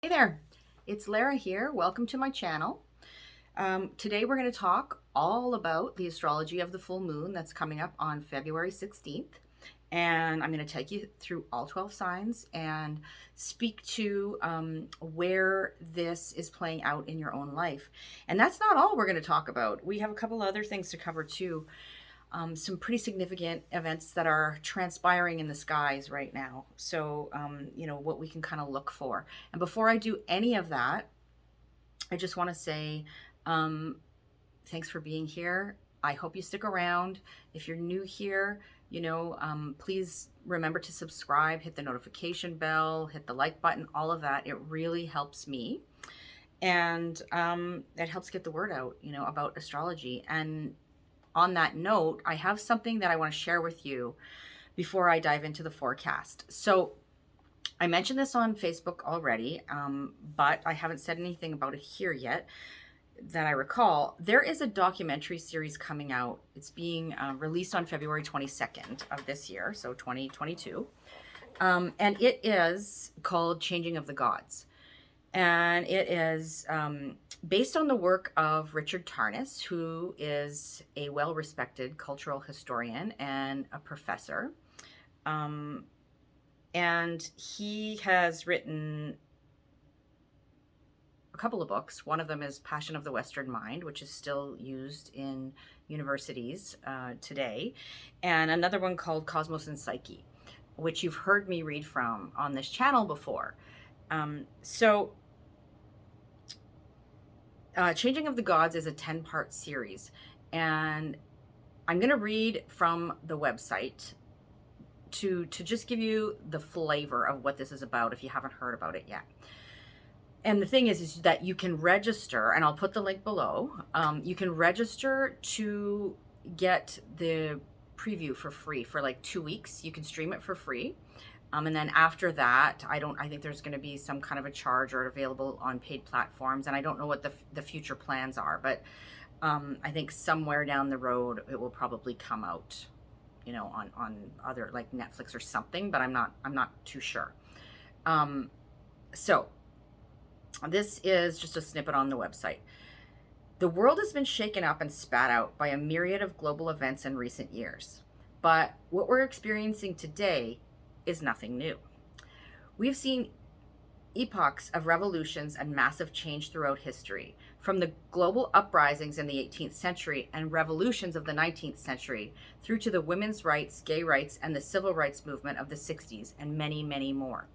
Hey there, it's Lara here. Welcome to my channel. Today we're going to talk all about the astrology of the full moon that's coming up on February 16th. And I'm going to take you through all 12 signs and speak to where this is playing out in your own life. And that's not all we're going to talk about. We have a couple other things to cover too. Some pretty significant events that are transpiring in the skies right now. So, what we can kind of look for. And before I do any of that, I just want to say um, thanks for being here. I hope you stick around. If you're new here, please remember to subscribe, hit the notification bell, hit the like button, all of that. It really helps me. And it helps get the word out, about astrology. And on that note, I have something that I want to share with you before I dive into the forecast. So I mentioned this on Facebook already, but I haven't said anything about it here yet that I recall. There is a documentary series coming out. It's being released on February 22nd of this year, so 2022. And it is called Changing of the Gods. And it is based on the work of Richard Tarnas, who is a well-respected cultural historian and a professor. And he has written a couple of books. One of them is Passion of the Western Mind, which is still used in universities today. And another one called Cosmos and Psyche, which you've heard me read from on this channel before. Changing of the Gods is a 10-part series, and I'm going to read from the website to just give you the flavor of what this is about if you haven't heard about it yet. And the thing is that you can register, and I'll put the link below. You can register to get the preview for free for like 2 weeks. You can stream it for free. And then after that, I think there's going to be some kind of a charge or available on paid platforms. And I don't know what the future plans are, but I think somewhere down the road, it will probably come out, on other like Netflix or something, but I'm not too sure. So this is just a snippet on the website. The world has been shaken up and spat out by a myriad of global events in recent years. But what we're experiencing today is nothing new. We've seen epochs of revolutions and massive change throughout history, from the global uprisings in the 18th century and revolutions of the 19th century, through to the women's rights, gay rights, and the civil rights movement of the 60s, and many, many more.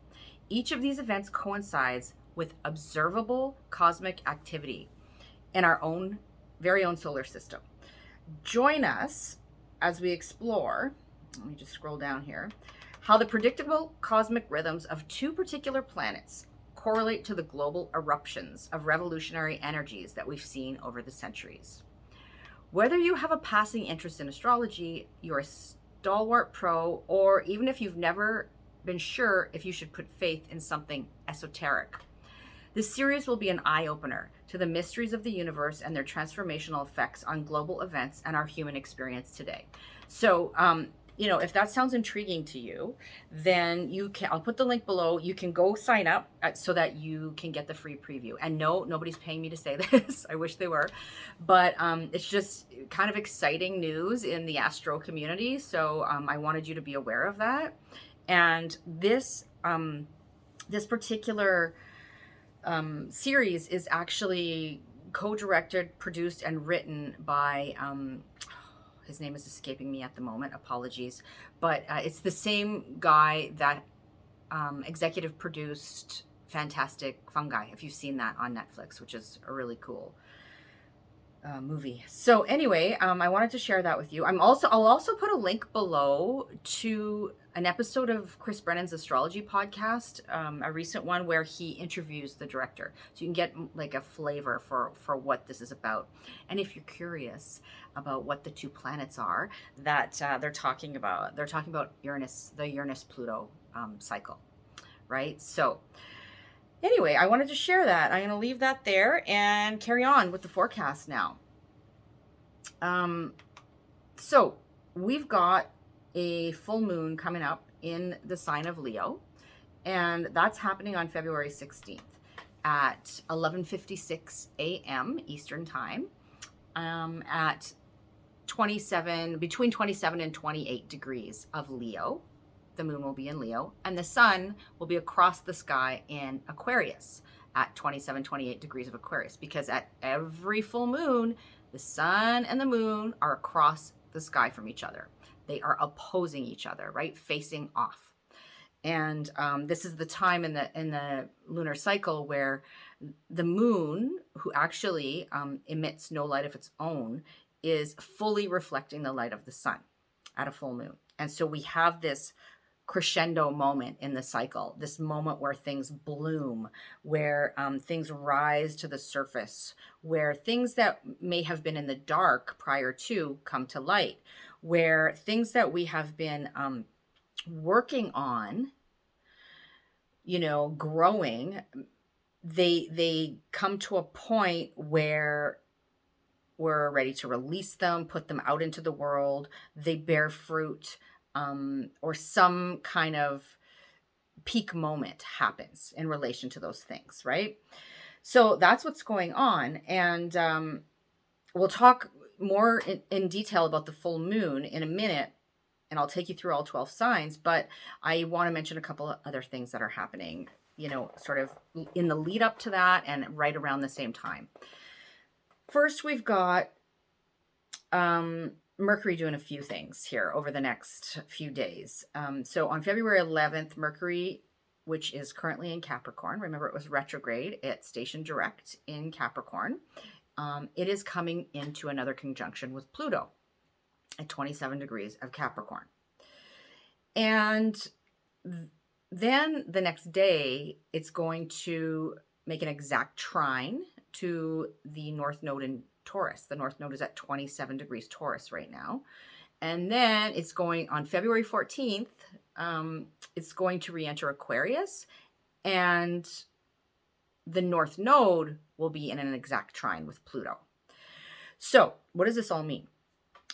Each of these events coincides with observable cosmic activity in our own very own solar system. Join us as we explore, let me just scroll down here, how the predictable cosmic rhythms of two particular planets correlate to the global eruptions of revolutionary energies that we've seen over the centuries. Whether you have a passing interest in astrology, you're a stalwart pro, or even if you've never been sure if you should put faith in something esoteric, this series will be an eye-opener to the mysteries of the universe and their transformational effects on global events and our human experience today. So, if that sounds intriguing to you, then I'll put the link below. You can go sign up so that you can get the free preview. And no, nobody's paying me to say this. I wish they were. But it's just kind of exciting news in the astro community. So I wanted you to be aware of that. And this particular series is actually co-directed, produced, and written by his name is escaping me at the moment, apologies, but it's the same guy that executive produced Fantastic Fungi, if you've seen that on Netflix, which is a really cool movie. So anyway, I wanted to share that with you. I'll also put a link below to an episode of Chris Brennan's astrology podcast, a recent one where he interviews the director, so you can get like a flavor for what this is about. And if you're curious about what the two planets are that they're talking about Uranus, the Uranus-Pluto cycle, right? So anyway, I wanted to share that. I'm going to leave that there and carry on with the forecast now. So we've got a full moon coming up in the sign of Leo, and that's happening on February 16th. at 11:56 a.m. Eastern Time, at between 27 and 28 degrees of Leo. The moon will be in Leo, and the sun will be across the sky in Aquarius at 27, 28 degrees of Aquarius, because at every full moon, the sun and the moon are across the sky from each other. They are opposing each other, right? Facing off. And this is the time in the lunar cycle where the moon, who actually emits no light of its own, is fully reflecting the light of the sun at a full moon. And so we have this crescendo moment in the cycle, this moment where things bloom, where things rise to the surface, where things that may have been in the dark prior to come to light, where things that we have been working on, growing, they come to a point where we're ready to release them, put them out into the world. They bear fruit, or some kind of peak moment happens in relation to those things, right? So that's what's going on. And we'll talk more in detail about the full moon in a minute, and I'll take you through all 12 signs, but I want to mention a couple of other things that are happening, sort of in the lead up to that and right around the same time. First, we've got Mercury doing a few things here over the next few days. So on February 11th, Mercury, which is currently in Capricorn, remember it was retrograde, it's stationed direct in Capricorn. It is coming into another conjunction with Pluto at 27 degrees of Capricorn. And then the next day, it's going to make an exact trine to the North Node in Taurus. The North Node is at 27 degrees Taurus right now. And then it's going on February 14th, it's going to re-enter Aquarius, and the North Node will be in an exact trine with Pluto. So what does this all mean?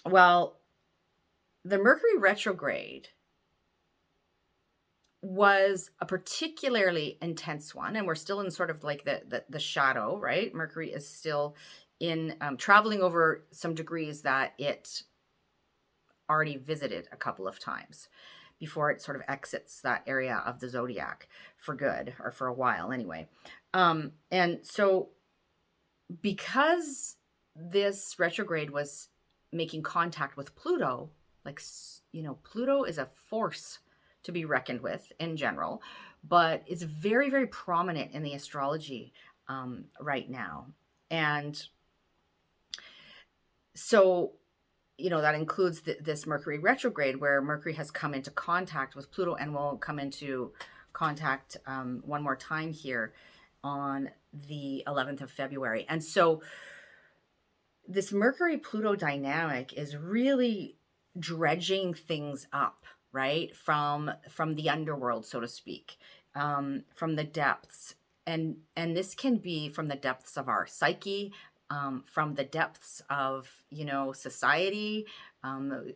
Well, the Mercury retrograde was a particularly intense one, and we're still in sort of like the shadow, right? Mercury is still in traveling over some degrees that it already visited a couple of times before it sort of exits that area of the zodiac for good, or for a while anyway. And so because this retrograde was making contact with Pluto, like, Pluto is a force to be reckoned with in general, but it's very, very prominent in the astrology right now. And so, that includes this Mercury retrograde, where Mercury has come into contact with Pluto and will come into contact one more time here on the 11th of February. And so this Mercury-Pluto dynamic is really dredging things up, right? From the underworld, so to speak, from the depths. And this can be from the depths of our psyche, from the depths of, society,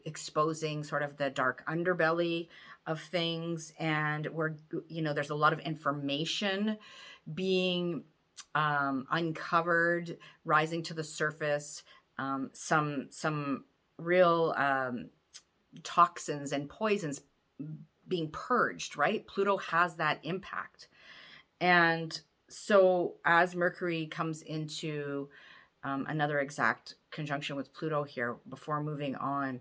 exposing sort of the dark underbelly of things. And there's a lot of information being uncovered, rising to the surface, some real toxins and poisons being purged, right? Pluto has that impact. And so as Mercury comes into another exact conjunction with Pluto here, before moving on,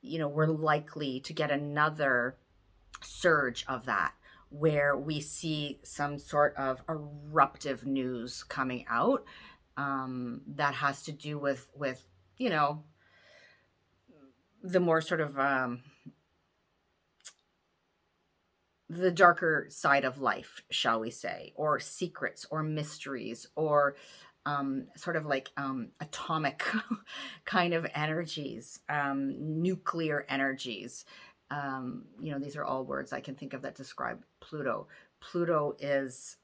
we're likely to get another surge of that, where we see some sort of eruptive news coming out that has to do with the more sort of the darker side of life, shall we say, or secrets or mysteries, or sort of like atomic kind of energies, nuclear energies. These are all words I can think of that describe Pluto. Pluto is,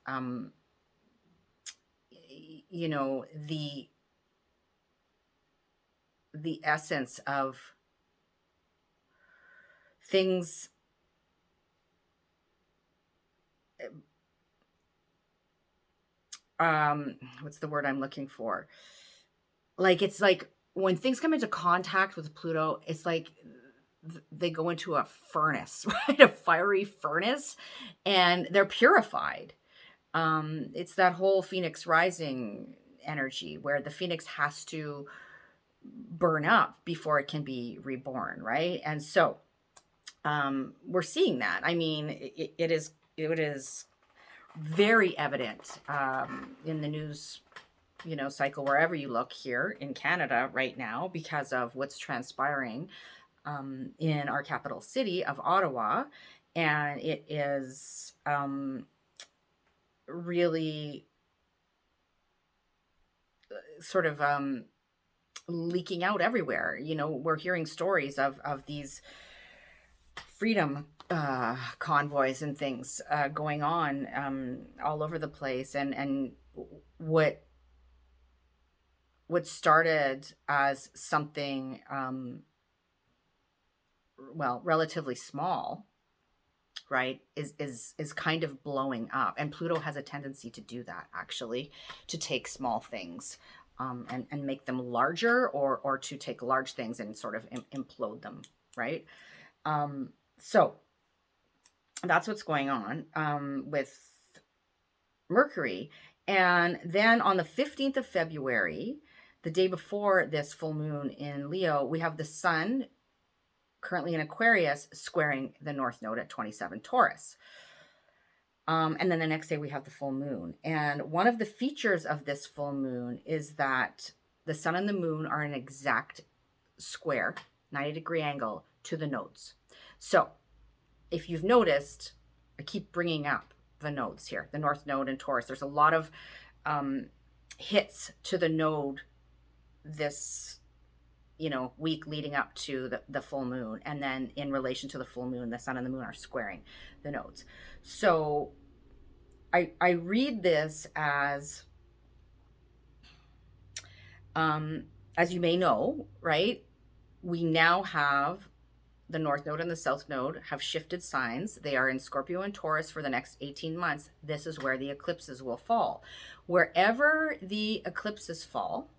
the essence of things what's the word I'm looking for? Like, it's like when things come into contact with Pluto, it's like they go into a furnace, right? A fiery furnace, and they're purified. It's that whole Phoenix Rising energy where the phoenix has to burn up before it can be reborn, right? And so we're seeing that. I mean, it is very evident in the news, cycle wherever you look here in Canada right now because of what's transpiring in our capital city of Ottawa, and it is really sort of leaking out everywhere. We're hearing stories of these freedom convoys and things going on all over the place, and what started as something relatively small, right, is kind of blowing up. And Pluto has a tendency to do that, actually, to take small things and make them larger, or to take large things and sort of implode them, right? So that's what's going on with Mercury. And then on the 15th of February, the day before this full moon in Leo, we have the sun currently in Aquarius squaring the North Node at 27 Taurus. And then the next day we have the full moon. And one of the features of this full moon is that the sun and the moon are an exact square, 90-degree angle to the nodes. So if you've noticed, I keep bringing up the nodes here, the North Node and Taurus. There's a lot of hits to the node this week leading up to the full moon. And then in relation to the full moon, the sun and the moon are squaring the nodes. So I read this as you may know, right, we now have the North Node and the South Node have shifted signs. They are in Scorpio and Taurus for the next 18 months. This is where the eclipses will fall. Wherever the eclipses fall,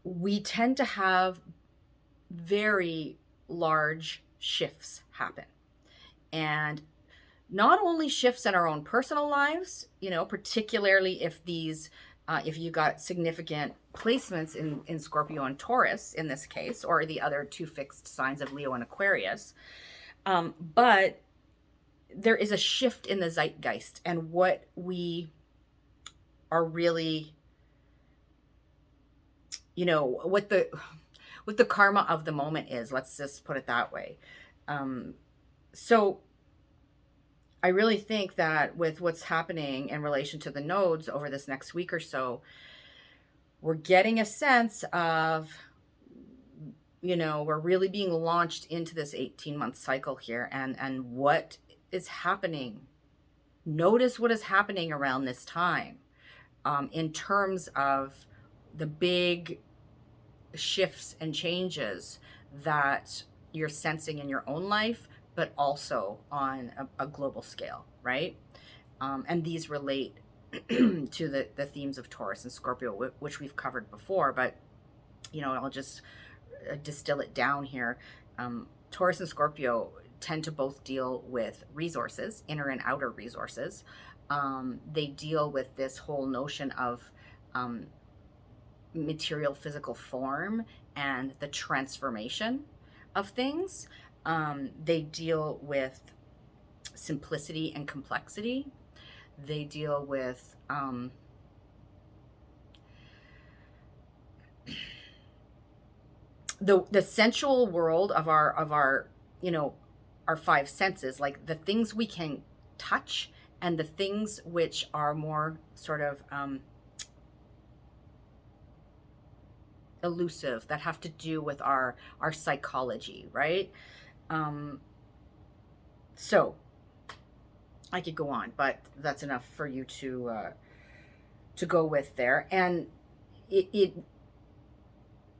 we tend to have very large shifts happen. And not only shifts in our own personal lives, particularly if these, if you got significant placements in Scorpio and Taurus in this case, or the other two fixed signs of Leo and Aquarius, but there is a shift in the zeitgeist and what we are really, what the karma of the moment is. Let's just put it that way. So I really think that with what's happening in relation to the nodes over this next week or so, we're getting a sense of, we're really being launched into this 18-month cycle here, and what is happening. Notice what is happening around this time in terms of the big shifts and changes that you're sensing in your own life, but also on a global scale, right? And these relate to the themes of Taurus and Scorpio, which we've covered before, but I'll just distill it down here. Taurus and Scorpio tend to both deal with resources, inner and outer resources. They deal with this whole notion of material physical form and the transformation of things. They deal with simplicity and complexity. They deal with the sensual world of our our five senses, like the things we can touch and the things which are more sort of elusive, that have to do with our psychology, right? So I could go on, but that's enough for you to go with there. And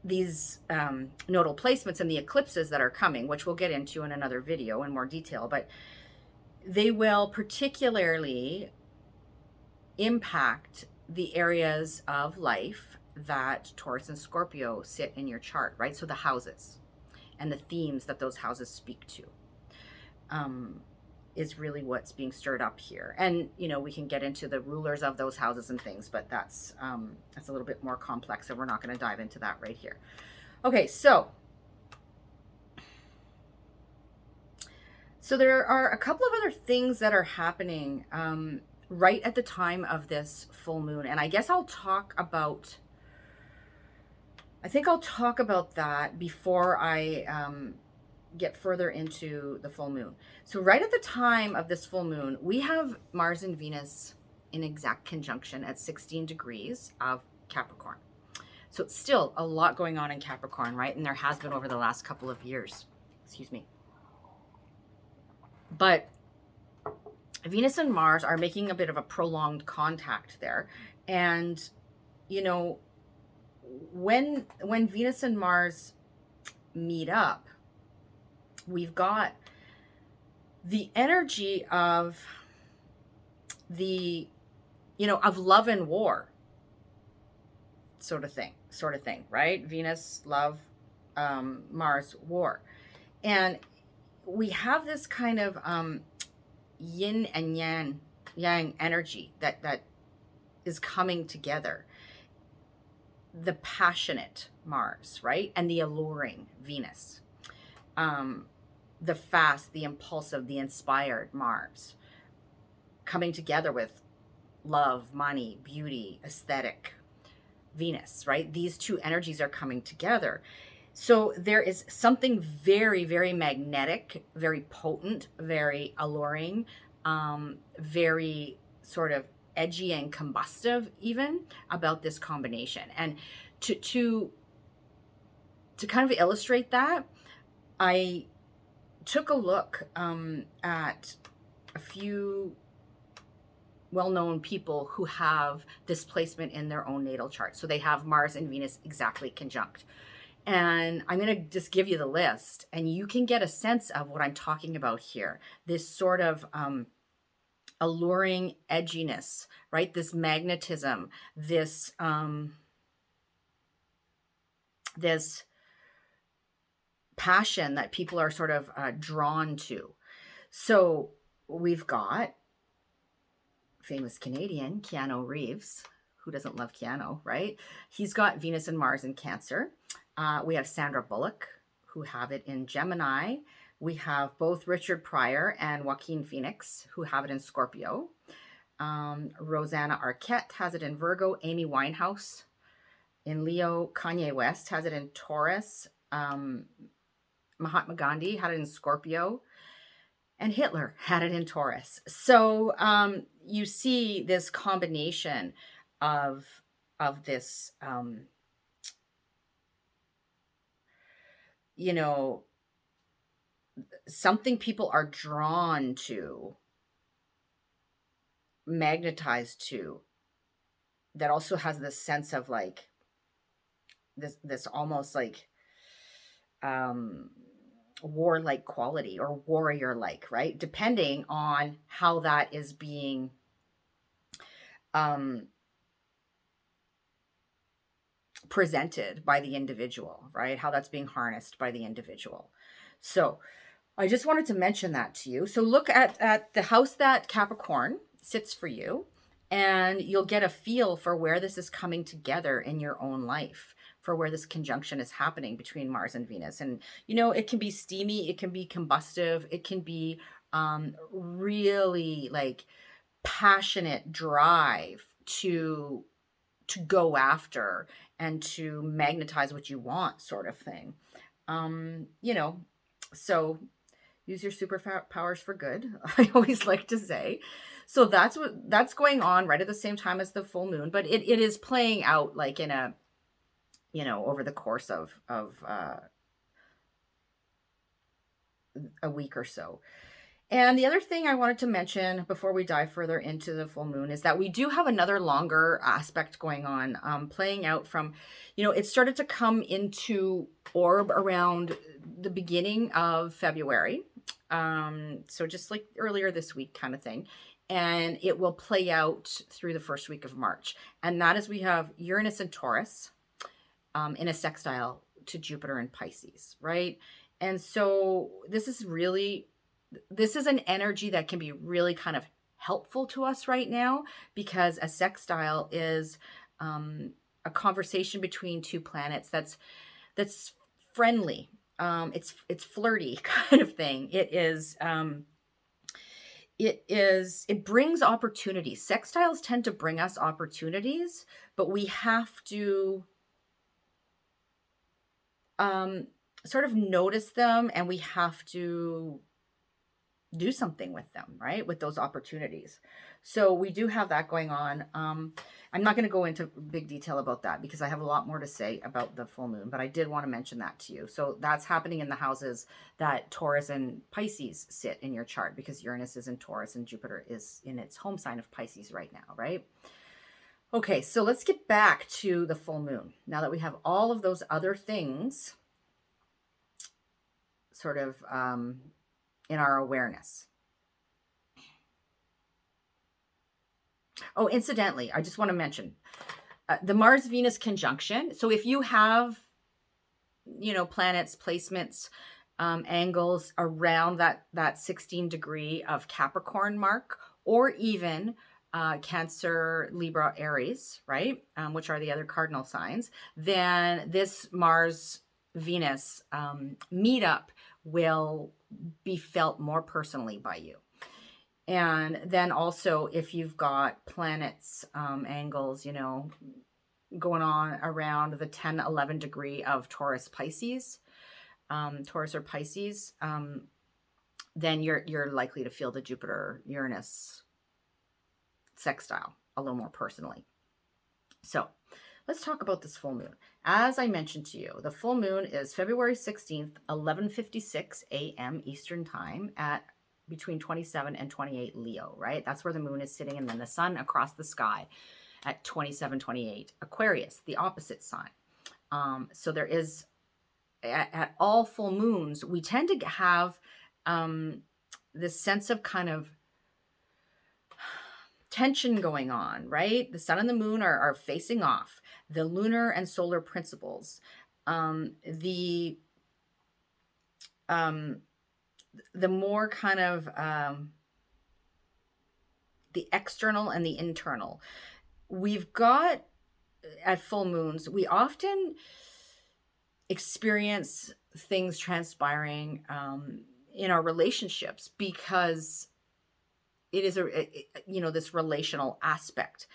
these nodal placements and the eclipses that are coming, which we'll get into in another video in more detail, but they will particularly impact the areas of life that Taurus and Scorpio sit in your chart, right? So the houses and the themes that those houses speak to. Is really what's being stirred up here. And we can get into the rulers of those houses and things, but that's a little bit more complex, and we're not going to dive into that right here. Okay, so there are a couple of other things that are happening right at the time of this full moon, and I guess I'll talk about that before I get further into the full moon. So right at the time of this full moon, we have Mars and Venus in exact conjunction at 16 degrees of Capricorn. So it's still a lot going on in Capricorn, right? And there has been over the last couple of years. Excuse me. But Venus and Mars are making a bit of a prolonged contact there. And, when Venus and Mars meet up, we've got the energy of of love and war sort of thing, right? Venus, love, Mars, war. And we have this kind of yin and yang energy that is coming together. The passionate Mars, right? And the alluring Venus. The fast, the impulsive, the inspired Mars coming together with love, money, beauty, aesthetic Venus, right? These two energies are coming together. So there is something very, very magnetic, very potent, very alluring, very sort of edgy and combustive even about this combination. And to kind of illustrate that, I took a look at a few well-known people who have this placement in their own natal chart. So they have Mars and Venus exactly conjunct. And I'm going to just give you the list, and you can get a sense of what I'm talking about here. This sort of alluring edginess, right? This magnetism, this this passion that people are sort of drawn to. So we've got famous Canadian Keanu Reeves. Who doesn't love Keanu, right? He's got Venus and Mars in Cancer. We have Sandra Bullock, who have it in Gemini. We have both Richard Pryor and Joaquin Phoenix, who have it in Scorpio. Rosanna Arquette has it in Virgo. Amy Winehouse in Leo. Kanye West has it in Taurus. Mahatma Gandhi had it in Scorpio. And Hitler had it in Taurus. So you see this combination of this, something people are drawn to, magnetized to, that also has this sense of like this almost like warlike quality or warrior-like, right? Depending on how that is being presented by the individual, right? How that's being harnessed by the individual. So I just wanted to mention that to you. So look at the house that Capricorn sits for you, and you'll get a feel for where this is coming together in your own life, for where this conjunction is happening between Mars and Venus. And, it can be steamy, it can be combustive, it can be really like passionate drive to go after and to magnetize what you want, sort of thing. So use your superpowers for good. I always like to say. So that's going on right at the same time as the full moon, but it is playing out like in a, over the course of a week or so. And the other thing I wanted to mention before we dive further into the full moon is that we do have another longer aspect going on, playing out from, it started to come into orb around the beginning of February. So just like earlier this week kind of thing. And it will play out through the first week of March. And that is we have Uranus and Taurus in a sextile to Jupiter and Pisces, right? And so this is an energy that can be really kind of helpful to us right now, because a sextile is a conversation between two planets that's friendly. It's flirty kind of thing. It brings opportunities. Sextiles tend to bring us opportunities, but we have to sort of notice them, and we have to do something with them, right? With those opportunities. So we do have that going on. I'm not going to go into big detail about that because I have a lot more to say about the full moon, but I did want to mention that to you. So that's happening in the houses that Taurus and Pisces sit in your chart, because Uranus is in Taurus and Jupiter is in its home sign of Pisces right now, right? Okay, so let's get back to the full moon. Now that we have all of those other things sort of in our awareness. Oh, incidentally, I just want to mention the Mars-Venus conjunction. So if you have, planets, placements, angles around that 16 degree of Capricorn mark, or even Cancer, Libra, Aries, right? Which are the other cardinal signs, then this Mars-Venus meetup will be felt more personally by you. And then also if you've got planets, angles, going on around the 10, 11 degree of Taurus, Pisces, Taurus or Pisces, then you're likely to feel the Jupiter Uranus sextile a little more personally. So let's talk about this full moon. As I mentioned to you, the full moon is February 16th, 11:56 a.m. Eastern time at between 27 and 28 Leo, right? That's where the moon is sitting, and then the sun across the sky at 27, 28 Aquarius, the opposite sign. So there is, at all full moons, we tend to have this sense of kind of tension going on, right? The sun and the moon are facing off. The lunar and solar principles, the more kind of the external and the internal. We've got, at full moons, we often experience things transpiring in our relationships, because it is this relational aspect,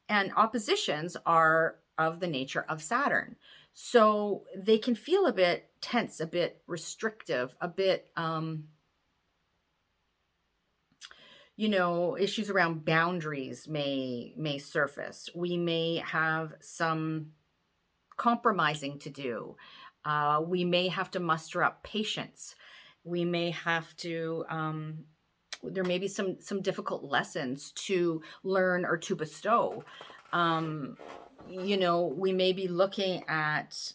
and oppositions are of the nature of Saturn. So they can feel a bit tense, a bit restrictive, a bit, issues around boundaries may surface. We may have some compromising to do. We may have to muster up patience. We may have to, there may be some difficult lessons to learn or to bestow. We may be looking at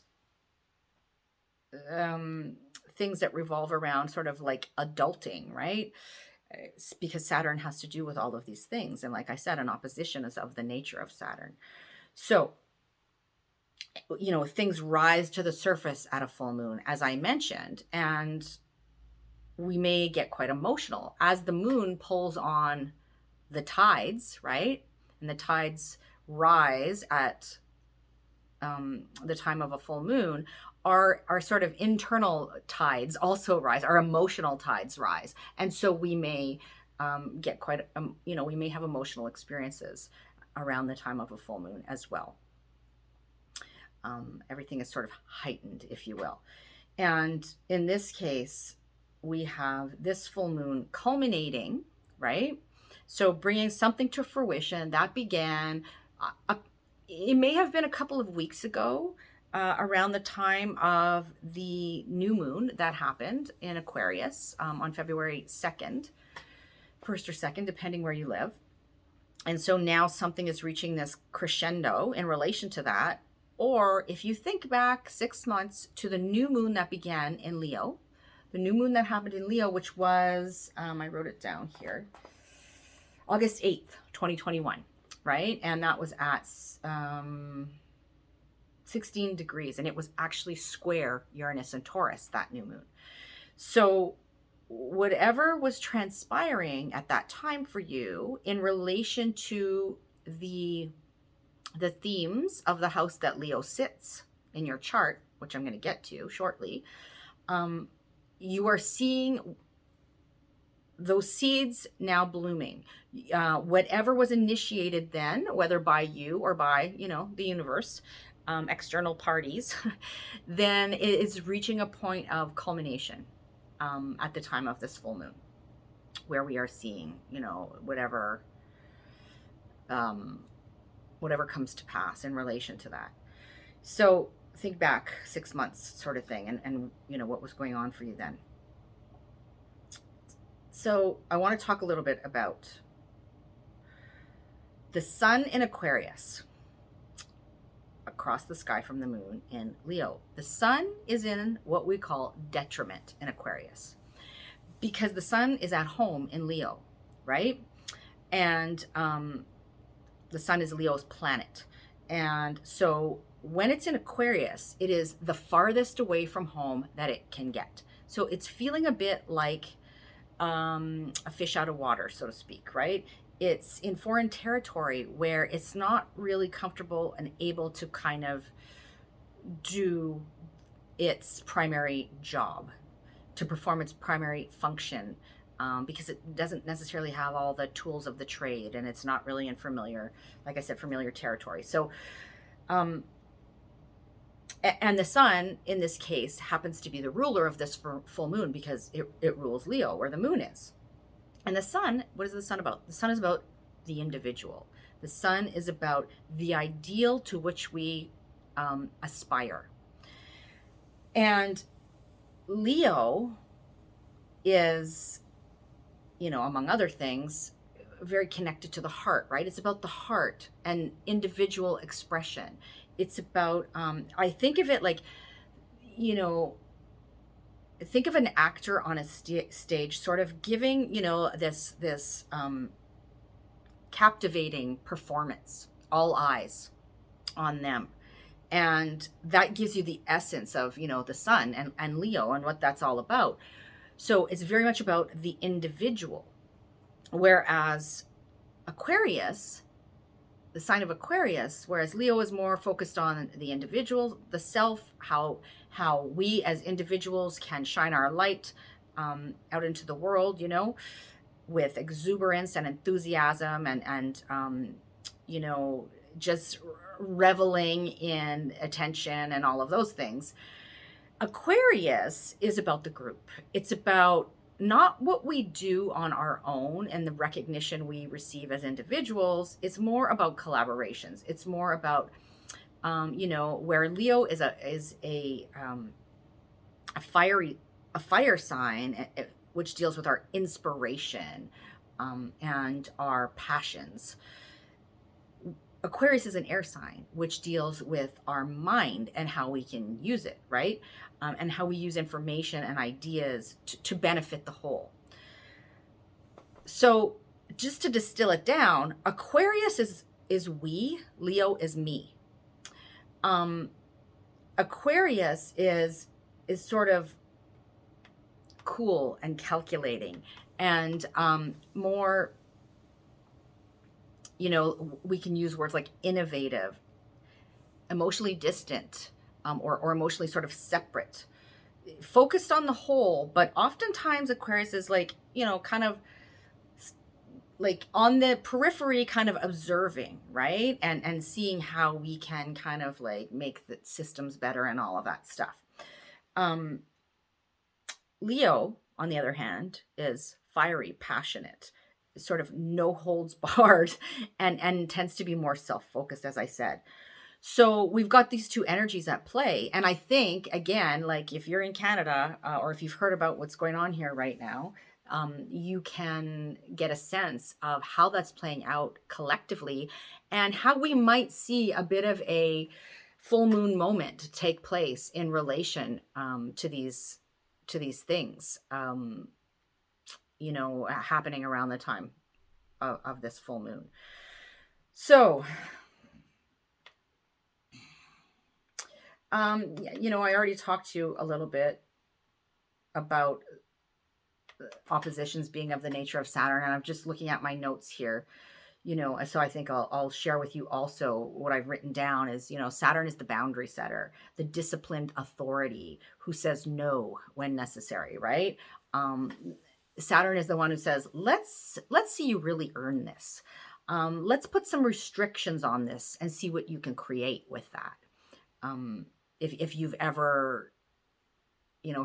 things that revolve around sort of like adulting, right? Because Saturn has to do with all of these things. And like I said, an opposition is of the nature of Saturn. So, things rise to the surface at a full moon, as I mentioned, and we may get quite emotional as the moon pulls on the tides, right? And the tides rise at the time of a full moon. Our sort of internal tides also rise, our emotional tides rise. And so we may get quite, we may have emotional experiences around the time of a full moon as well. Everything is sort of heightened, if you will. And in this case, we have this full moon culminating, right? So bringing something to fruition that began, it may have been a couple of weeks ago, around the time of the new moon that happened in Aquarius on February 2nd, 1st or 2nd, depending where you live. And so now something is reaching this crescendo in relation to that. Or if you think back 6 months to the new moon that began in Leo, the new moon that happened in Leo, which was, I wrote it down here, August 8th, 2021, right? And that was at 16 degrees, and it was actually square Uranus and Taurus, that new moon. So whatever was transpiring at that time for you in relation to the themes of the house that Leo sits in your chart, which I'm going to get to shortly, you are seeing those seeds now blooming. Whatever was initiated then, whether by you or by, the universe, external parties, then it is reaching a point of culmination at the time of this full moon, where we are seeing, whatever comes to pass in relation to that. So think back 6 months sort of thing, and what was going on for you then. So I want to talk a little bit about the sun in Aquarius across the sky from the moon in Leo. The sun is in what we call detriment in Aquarius because the sun is at home in Leo, right? And the sun is Leo's planet. And so when it's in Aquarius, it is the farthest away from home that it can get. So it's feeling a bit like a fish out of water, so to speak, right? It's in foreign territory where it's not really comfortable and able to kind of do its primary job, to perform its primary function, because it doesn't necessarily have all the tools of the trade, and it's not really in familiar territory. So, and the sun, in this case, happens to be the ruler of this full moon because it rules Leo, where the moon is. And the sun, what is the sun about? The sun is about the individual. The sun is about the ideal to which we aspire. And Leo is, among other things, very connected to the heart, right? It's about the heart and individual expression. It's about, I think of it like, think of an actor on a stage sort of giving, this captivating performance, all eyes on them. And that gives you the essence of, the sun and Leo and what that's all about. So it's very much about the individual. Whereas Aquarius, the sign of Aquarius, whereas Leo is more focused on the individual, the self, how we as individuals can shine our light out into the world, with exuberance and enthusiasm and just reveling in attention and all of those things. Aquarius is about the group. It's about not what we do on our own and the recognition we receive as individuals. It's more about collaborations. It's more about, where Leo is a fire sign, which deals with our inspiration and our passions. Aquarius is an air sign, which deals with our mind and how we can use it, right? And how we use information and ideas to benefit the whole. So just to distill it down, Aquarius is we, Leo is me. Aquarius is sort of cool and calculating and more, we can use words like innovative, emotionally distant, or emotionally sort of separate, focused on the whole. But oftentimes Aquarius is like, kind of like on the periphery, kind of observing, right? And seeing how we can kind of like make the systems better and all of that stuff. Leo, on the other hand, is fiery, passionate, sort of no holds barred, and tends to be more self-focused, as I said. So we've got these two energies at play. And I think, again, like if you're in Canada or if you've heard about what's going on here right now, you can get a sense of how that's playing out collectively and how we might see a bit of a full moon moment take place in relation to these to these things, happening around the time of this full moon. So, I already talked to you a little bit about oppositions being of the nature of Saturn, and I'm just looking at my notes here. So I think I'll share with you also what I've written down is, Saturn is the boundary setter, the disciplined authority who says no when necessary, right? Saturn is the one who says, let's see you really earn this. Let's put some restrictions on this and see what you can create with that. If you've ever,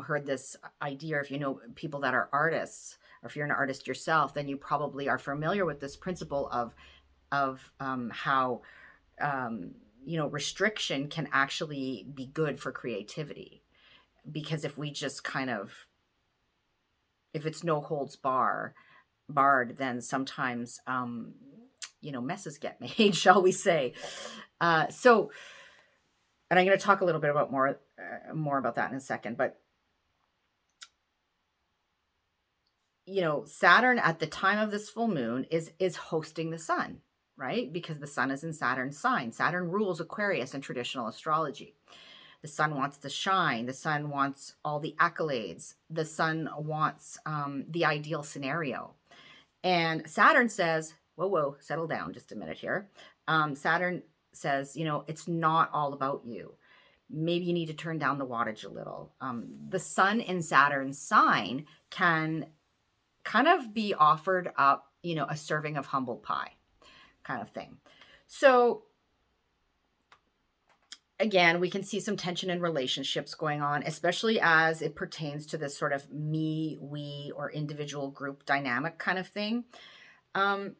heard this idea, or if you know people that are artists, or if you're an artist yourself, then you probably are familiar with this principle of how restriction can actually be good for creativity, because if we just if it's no holds barred, then sometimes messes get made, shall we say. So, and I'm going to talk a little bit about more about that in a second, but Saturn at the time of this full moon is hosting the sun, right? Because the sun is in Saturn's sign. Saturn rules Aquarius in traditional astrology. The sun wants to shine. The sun wants all the accolades. The sun wants the ideal scenario. And Saturn says, whoa, settle down just a minute here. Saturn says, it's not all about you. Maybe you need to turn down the wattage a little. The sun in Saturn's sign can kind of be offered up, a serving of humble pie kind of thing. So again, we can see some tension in relationships going on, especially as it pertains to this sort of me, we, or individual group dynamic kind of thing. And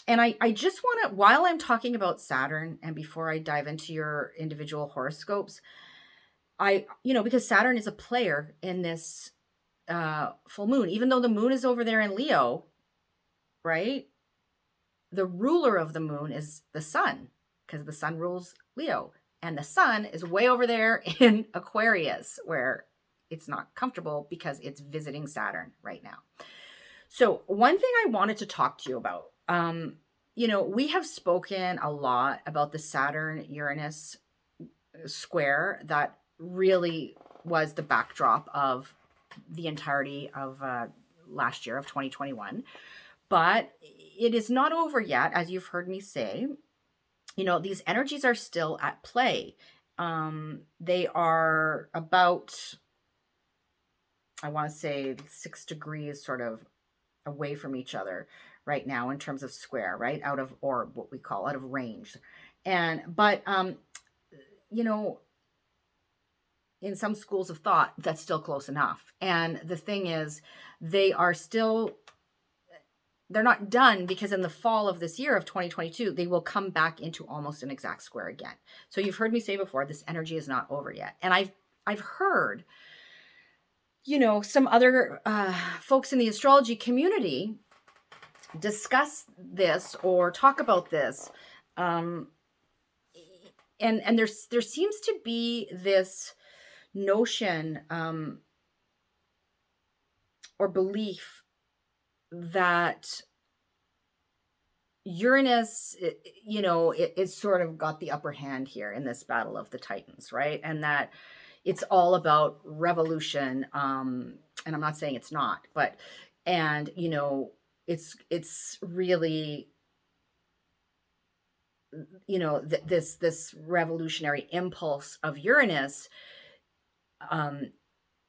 I just want to, while I'm talking about Saturn, and before I dive into your individual horoscopes, because Saturn is a player in this full moon, even though the moon is over there in Leo, right? The ruler of the moon is the sun, because the sun rules Leo, and the sun is way over there in Aquarius, where it's not comfortable because it's visiting Saturn right now. So one thing I wanted to talk to you about, we have spoken a lot about the Saturn-Uranus square that really was the backdrop of the entirety of last year of 2021. But it is not over yet, as you've heard me say. These energies are still at play. They are about, I want to say, 6 degrees sort of away from each other right now in terms of square, right? Out of orb, what we call, out of range. But in some schools of thought, that's still close enough. And the thing is, they're not done, because in the fall of this year of 2022, they will come back into almost an exact square again. So you've heard me say before, this energy is not over yet. And I've heard, some other folks in the astrology community discuss this or talk about this. And there seems to be this notion or belief that Uranus, it's sort of got the upper hand here in this battle of the Titans, right? And that it's all about revolution. And I'm not saying it's not, but, it's really, this revolutionary impulse of Uranus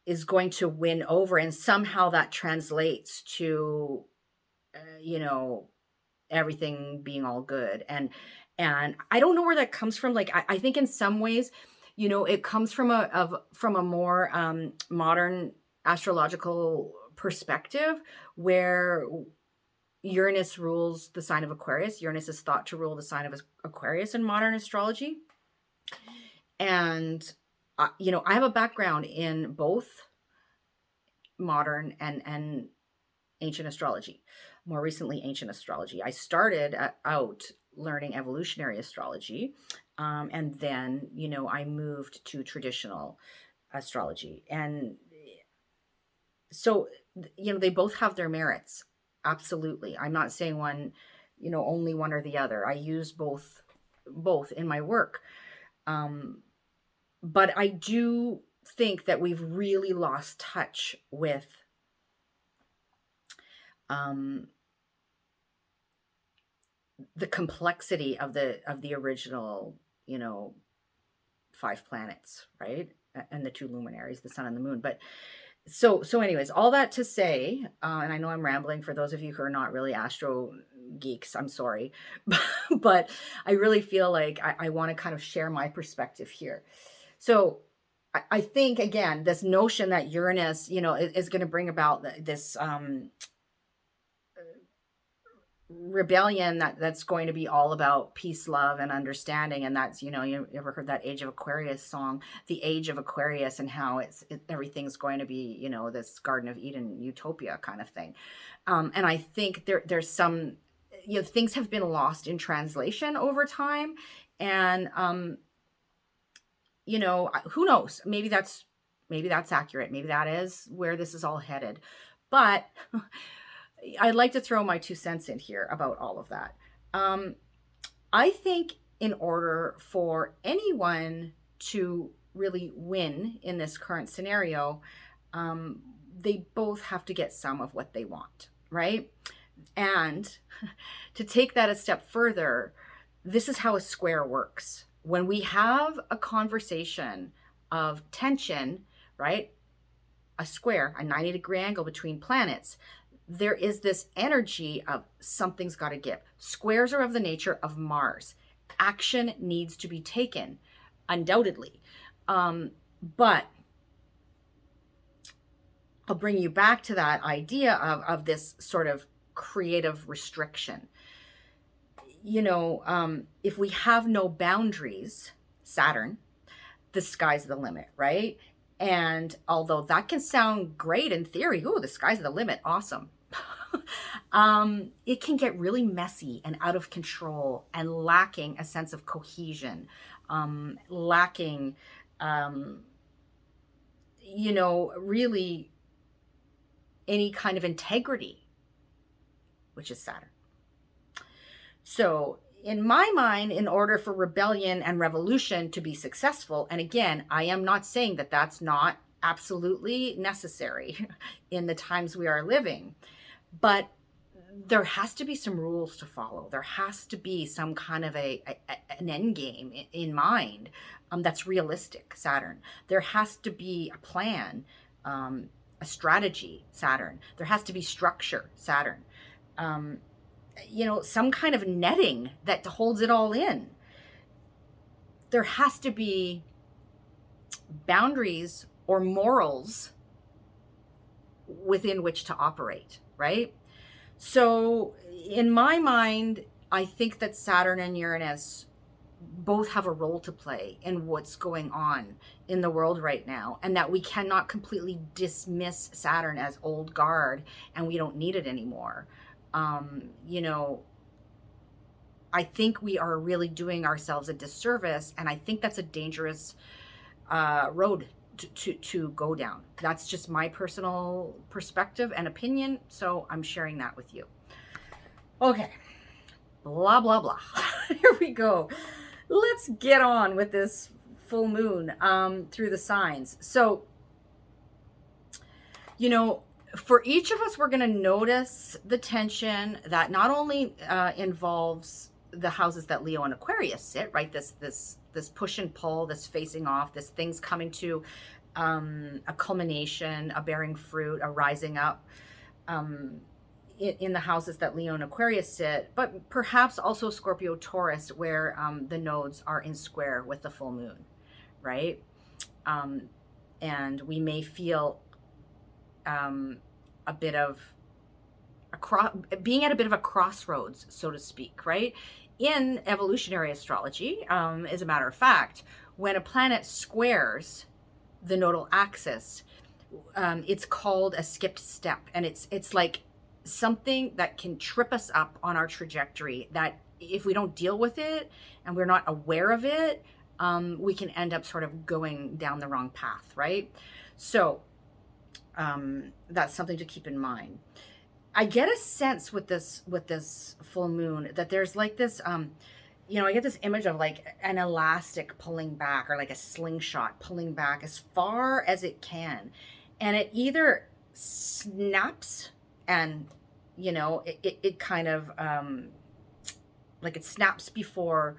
is going to win over, and somehow that translates to, everything being all good. And I don't know where that comes from. Like, I think in some ways, it comes from a more modern astrological perspective, where Uranus rules the sign of Aquarius. Uranus is thought to rule the sign of Aquarius in modern astrology. And, I have a background in both modern and ancient astrology. More recently, ancient astrology. I started out learning evolutionary astrology. And then, I moved to traditional astrology. And So, they both have their merits. Absolutely. I'm not saying one, only one or the other. I use both in my work. Um, but I do think that we've really lost touch with um, the complexity of the original, you know, five planets, right? And the two luminaries, the sun and the moon. But so anyways, all that to say, and I know I'm rambling for those of you who are not really astro geeks, I'm sorry, but I really feel like I want to kind of share my perspective here. So I think, again, this notion that Uranus, is going to bring about this rebellion that's going to be all about peace, love, and understanding. And that's, you ever heard that Age of Aquarius song, The Age of Aquarius, and how everything's going to be, this Garden of Eden utopia kind of thing. And I think there's some, things have been lost in translation over time. And, who knows? Maybe that's accurate. Maybe that is where this is all headed. But I'd like to throw my 2 cents in here about all of that. I think in order for anyone to really win in this current scenario, they both have to get some of what they want, right? And to take that a step further, this is how a square works. When we have a conversation of tension, right? A square, a 90-degree angle between planets, there is this energy of something's got to give. Squares are of the nature of Mars. Action needs to be taken, undoubtedly. But I'll bring you back to that idea of this sort of creative restriction. If we have no boundaries, Saturn, the sky's the limit, right? And although that can sound great in theory, the sky's the limit, awesome. It can get really messy and out of control and lacking a sense of cohesion, lacking, really any kind of integrity, which is Saturn. So in my mind, in order for rebellion and revolution to be successful, and again, I am not saying that that's not absolutely necessary in the times we are living, but there has to be some rules to follow. There has to be some kind of an end game in mind that's realistic, Saturn. There has to be a plan, a strategy, Saturn. There has to be structure, Saturn. Some kind of netting that holds it all in. There has to be boundaries or morals within which to operate, right? So in my mind, I think that Saturn and Uranus both have a role to play in what's going on in the world right now, and that we cannot completely dismiss Saturn as old guard and we don't need it anymore. I think we are really doing ourselves a disservice, and I think that's a dangerous road to go down. That's just my personal perspective and opinion, so I'm sharing that with you. Okay, blah, blah, blah. Here we go. Let's get on with this full moon through the signs. So, for each of us, we're going to notice the tension that not only involves the houses that Leo and Aquarius sit, right? This push and pull, this facing off, this things coming to a culmination, a bearing fruit, a rising up in the houses that Leo and Aquarius sit, but perhaps also Scorpio, Taurus, where the nodes are in square with the full moon, right? And we may feel a bit of being at a bit of a crossroads, so to speak, right? In evolutionary astrology, as a matter of fact, when a planet squares the nodal axis, it's called a skipped step, and it's like something that can trip us up on our trajectory, that if we don't deal with it and we're not aware of it, we can end up sort of going down the wrong path, right? So That's something to keep in mind. I get a sense with this full moon that there's like this I get this image of like an elastic pulling back, or like a slingshot pulling back as far as it can. And it either snaps and, it kind of, like it snaps before,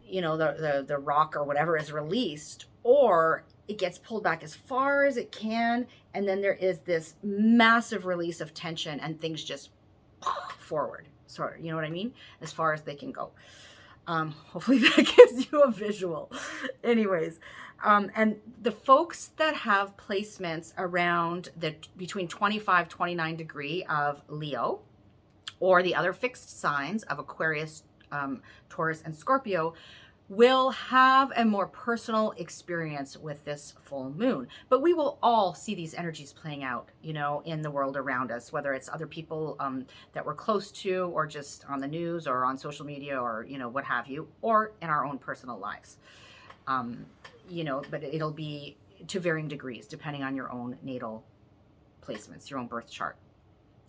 the rock or whatever is released, or it gets pulled back as far as it can. And then there is this massive release of tension and things just forward, sort of, you know what I mean? As far as they can go. Hopefully that gives you a visual. Anyways, and the folks that have placements around the between 25, 29 degree of Leo, or the other fixed signs of Aquarius, Taurus, and Scorpio, will have a more personal experience with this full moon. But we will all see these energies playing out, in the world around us, whether it's other people that we're close to, or just on the news or on social media, or, what have you, or in our own personal lives. But it'll be to varying degrees depending on your own natal placements, your own birth chart.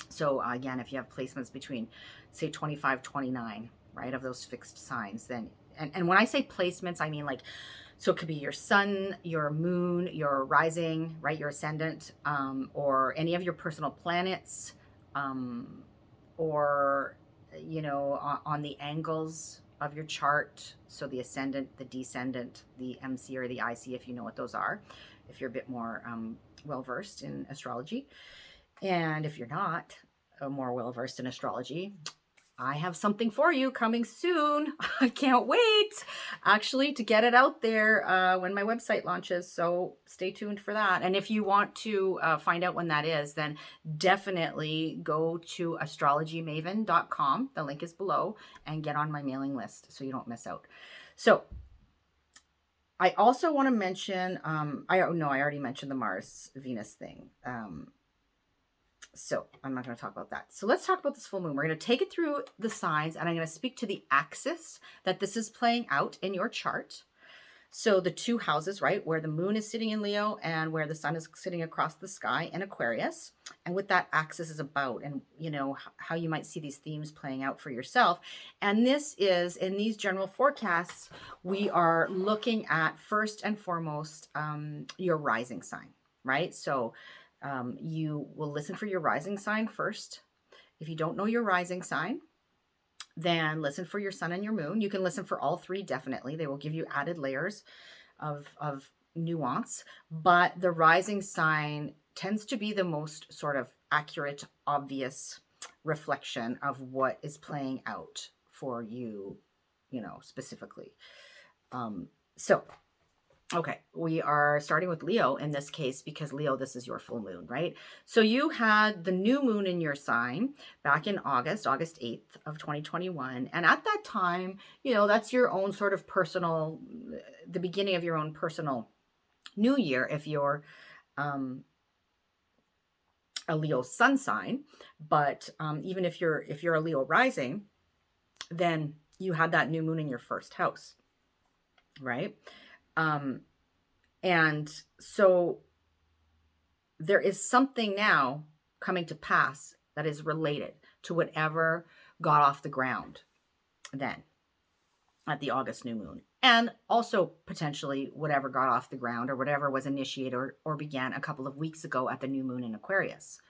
So again, if you have placements between, say, 25, 29, right, of those fixed signs, then and when I say placements, I mean, like, so it could be your sun, your moon, your rising, right, your ascendant, or any of your personal planets, or, on the angles of your chart. So the ascendant, the descendant, the MC or the IC, if you know what those are, if you're a bit more well versed in astrology. And if you're not more well versed in astrology, I have something for you coming soon. I can't wait, actually, to get it out there when my website launches. So stay tuned for that. And if you want to find out when that is, then definitely go to astrologymaven.com. The link is below, and get on my mailing list so you don't miss out. So I also want to mention, I already mentioned the Mars-Venus thing. So I'm not going to talk about that. So let's talk about this full moon. We're going to take it through the signs, and I'm going to speak to the axis that this is playing out in your chart. So the two houses, right, where the moon is sitting in Leo and where the sun is sitting across the sky in Aquarius, and what that axis is about, and, how you might see these themes playing out for yourself. And this is, in these general forecasts, we are looking at, first and foremost, your rising sign, right? So you will listen for your rising sign first. If you don't know your rising sign, then listen for your sun and your moon. You can listen for all three, definitely. They will give you added layers of nuance. But the rising sign tends to be the most sort of accurate, obvious reflection of what is playing out for you, specifically. Okay, we are starting with Leo in this case, because Leo, this is your full moon, right? So you had the new moon in your sign back in August 8th of 2021. And at that time, that's your own sort of personal, the beginning of your own personal new year if you're a Leo sun sign. But even if you're a Leo rising, then you had that new moon in your first house, right? And so there is something now coming to pass that is related to whatever got off the ground then at the August new moon. And also potentially whatever got off the ground, or whatever was initiated or began a couple of weeks ago at the new moon in Aquarius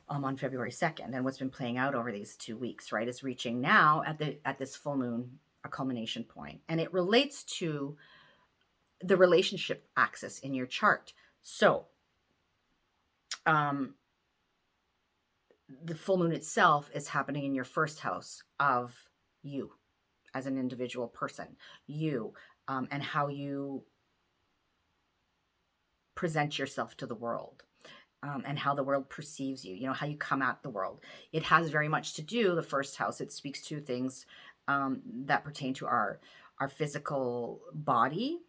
on February 2nd. And what's been playing out over these 2 weeks, right, is reaching now at this full moon, a culmination point. And it relates to the relationship axis in your chart. So the full moon itself is happening in your first house of you as an individual person, you, and how you present yourself to the world, and how the world perceives you, how you come at the world. It has very much to do, the first house, it speaks to things that pertain to our physical body,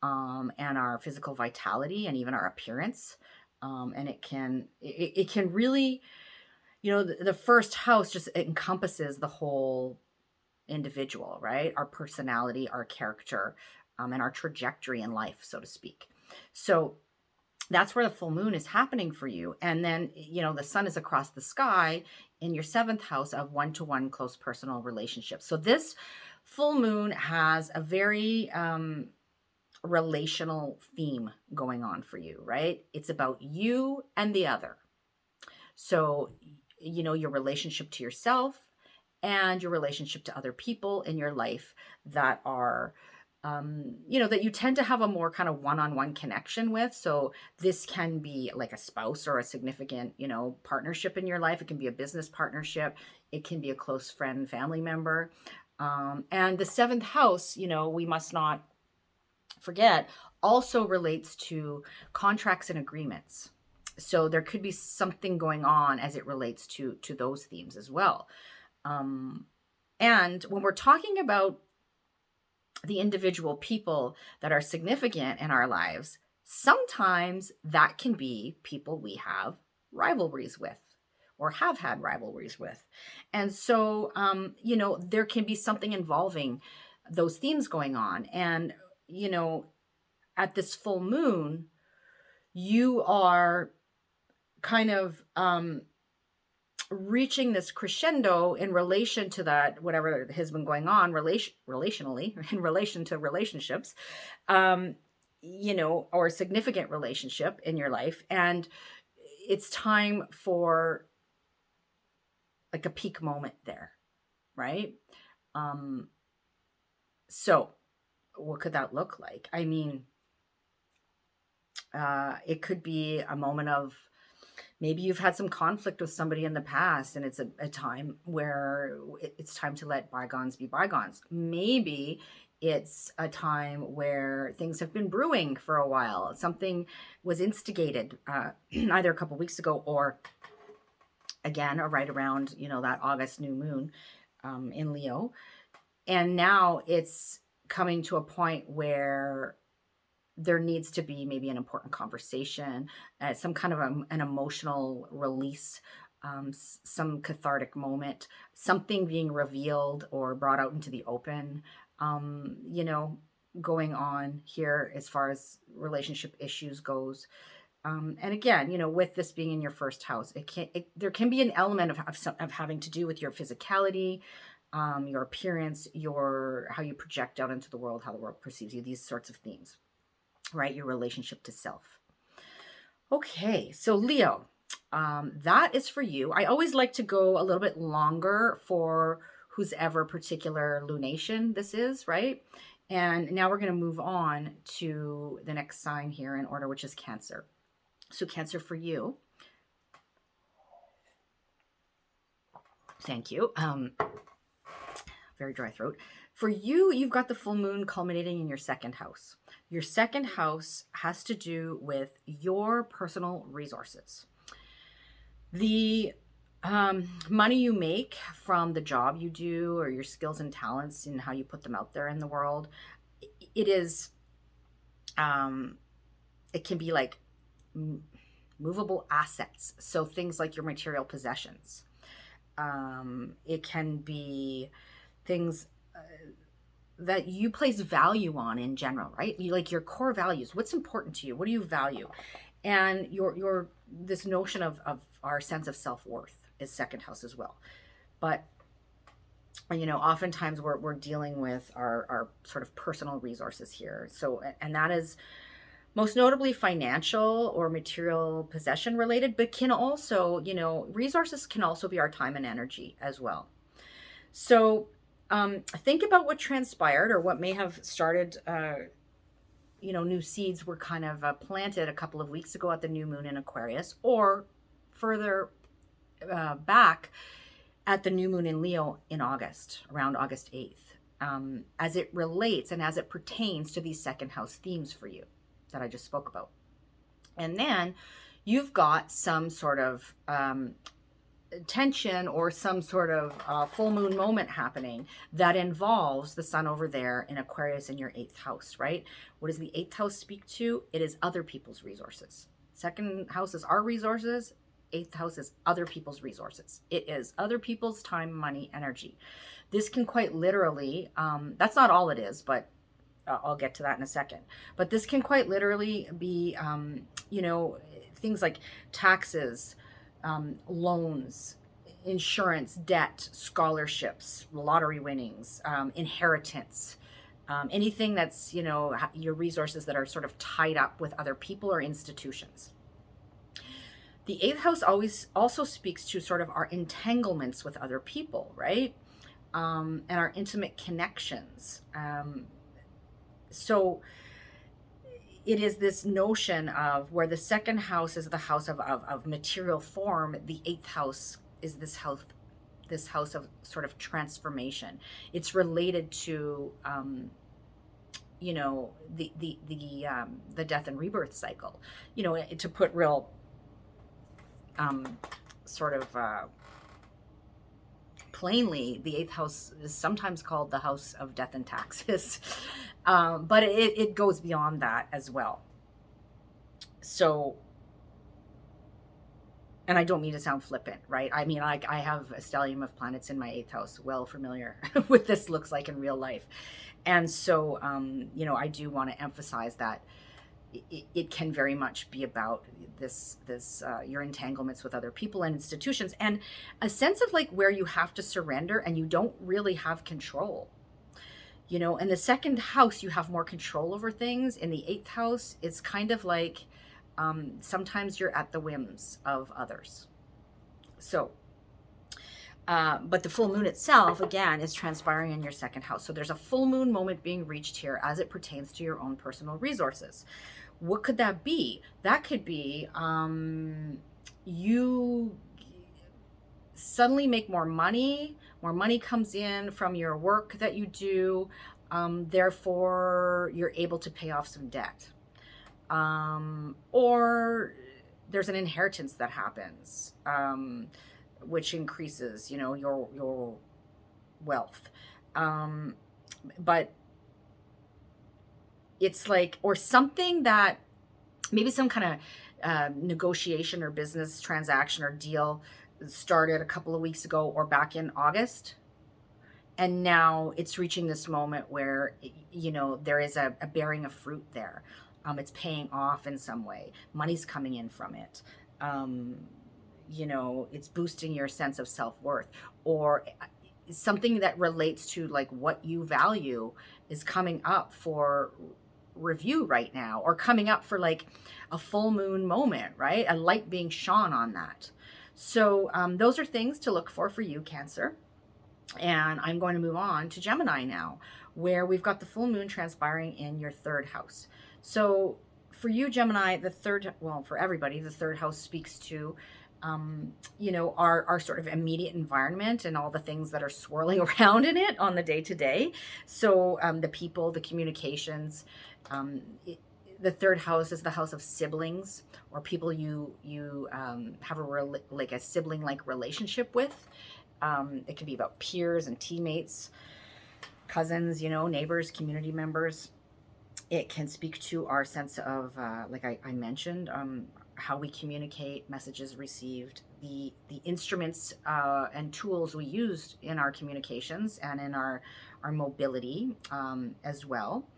and our physical vitality, and even our appearance. And it can really, the first house just encompasses the whole individual, right? Our personality, our character, and our trajectory in life, so to speak. So That's where the full moon is happening for you. And then, the sun is across the sky in your seventh house of one-to-one close personal relationships. So this full moon has a very relational theme going on for you, right? It's about you and the other. So, your relationship to yourself and your relationship to other people in your life that are, that you tend to have a more kind of one-on-one connection with. So this can be like a spouse or a significant, partnership in your life. It can be a business partnership. It can be a close friend, family member. And the seventh house, we must not forget, also relates to contracts and agreements. So there could be something going on as it relates to those themes as well. And when we're talking about the individual people that are significant in our lives, sometimes that can be people we have rivalries with or have had rivalries with. And so, there can be something involving those themes going on. And, at this full moon, you are kind of reaching this crescendo in relation to that, whatever has been going on relationally in relation to relationships, or a significant relationship in your life. And it's time for like a peak moment there, right? So what could that look like? I mean, it could be a moment of, maybe you've had some conflict with somebody in the past and it's a time where it's time to let bygones be bygones. Maybe it's a time where things have been brewing for a while. Something was instigated either a couple weeks ago or again, or right around, that August new moon in Leo. And now it's coming to a point where there needs to be maybe an important conversation, some kind of an emotional release, some cathartic moment, something being revealed or brought out into the open, going on here as far as relationship issues goes. And again, with this being in your first house, there can be an element of having to do with your physicality, your appearance, how you project out into the world, how the world perceives you, these sorts of themes. Right? Your relationship to self. Okay, so Leo, that is for you. I always like to go a little bit longer for whose ever particular lunation this is, right? And now we're going to move on to the next sign here in order, which is Cancer. So Cancer for you. Thank you. Very dry throat. For you, you've got the full moon culminating in your second house. Your second house has to do with your personal resources. The money you make from the job you do or your skills and talents and how you put them out there in the world, it is, it can be like movable assets. So things like your material possessions. It can be things that you place value on in general, right? You like your core values. What's important to you? What do you value? And your this notion of our sense of self-worth is second house as well. But oftentimes we're dealing with our sort of personal resources here. So, and that is most notably financial or material possession related, but can also, resources can also be our time and energy as well. So think about what transpired or what may have started, new seeds were kind of planted a couple of weeks ago at the new moon in Aquarius, or further back at the new moon in Leo in August, around August 8th, as it relates and as it pertains to these second house themes for you that I just spoke about. And then you've got some sort of tension or some sort of full moon moment happening that involves the sun over there in Aquarius in your 8th house, right? What does the 8th house speak to? It is other people's resources. Second house is our resources. 8th house is other people's resources. It is other people's time, money, energy. This can quite literally, that's not all it is, but I'll get to that in a second. But this can quite literally be, you know, things like taxes, loans, insurance, debt, scholarships, lottery winnings, inheritance, anything that's, you know, your resources that are sort of tied up with other people or institutions. The eighth house always also speaks to sort of our entanglements with other people, right? And our intimate connections. So it is this notion of where the second house is the house of material form, the eighth house is this house of sort of transformation. It's related to you know, the death and rebirth cycle. You know, to put real sort of plainly, the eighth house is sometimes called the house of death and taxes. But it goes beyond that as well. So, and I don't mean to sound flippant, right? I mean, I have a stellium of planets in my eighth house, well familiar with this looks like in real life. And so, you know, I do want to emphasize that it can very much be about this your entanglements with other people and institutions, and a sense of like where you have to surrender and you don't really have control. You know, in the second house, you have more control over things. In the eighth house, it's kind of like sometimes you're at the whims of others. So, but the full moon itself, again, is transpiring in your second house. So there's a full moon moment being reached here as it pertains to your own personal resources. What could that be? That could be you suddenly make more money comes in from your work that you do, therefore you're able to pay off some debt, or there's an inheritance that happens, which increases, you know, your wealth, but it's like, or something that maybe some kind of negotiation or business transaction or deal started a couple of weeks ago or back in August, and now it's reaching this moment where, you know, there is a bearing of fruit there. It's paying off in some way. Money's coming in from it. You know, it's boosting your sense of self-worth, or something that relates to like what you value is coming up for review right now, or coming up for like a full moon moment, right? A light being shone on that. So those are things to look for you, Cancer. And I'm going to move on to Gemini now, where we've got the full moon transpiring in your third house. So for you, Gemini, the third, well, for everybody, the third house speaks to, you know, our sort of immediate environment and all the things that are swirling around in it on the day to day. So the people, the communications, the third house is the house of siblings or people you have like a sibling like relationship with. It can be about peers and teammates, cousins, you know, neighbors, community members. It can speak to our sense of, like I mentioned, how we communicate, messages received, the instruments and tools we used in our communications and in our mobility as well.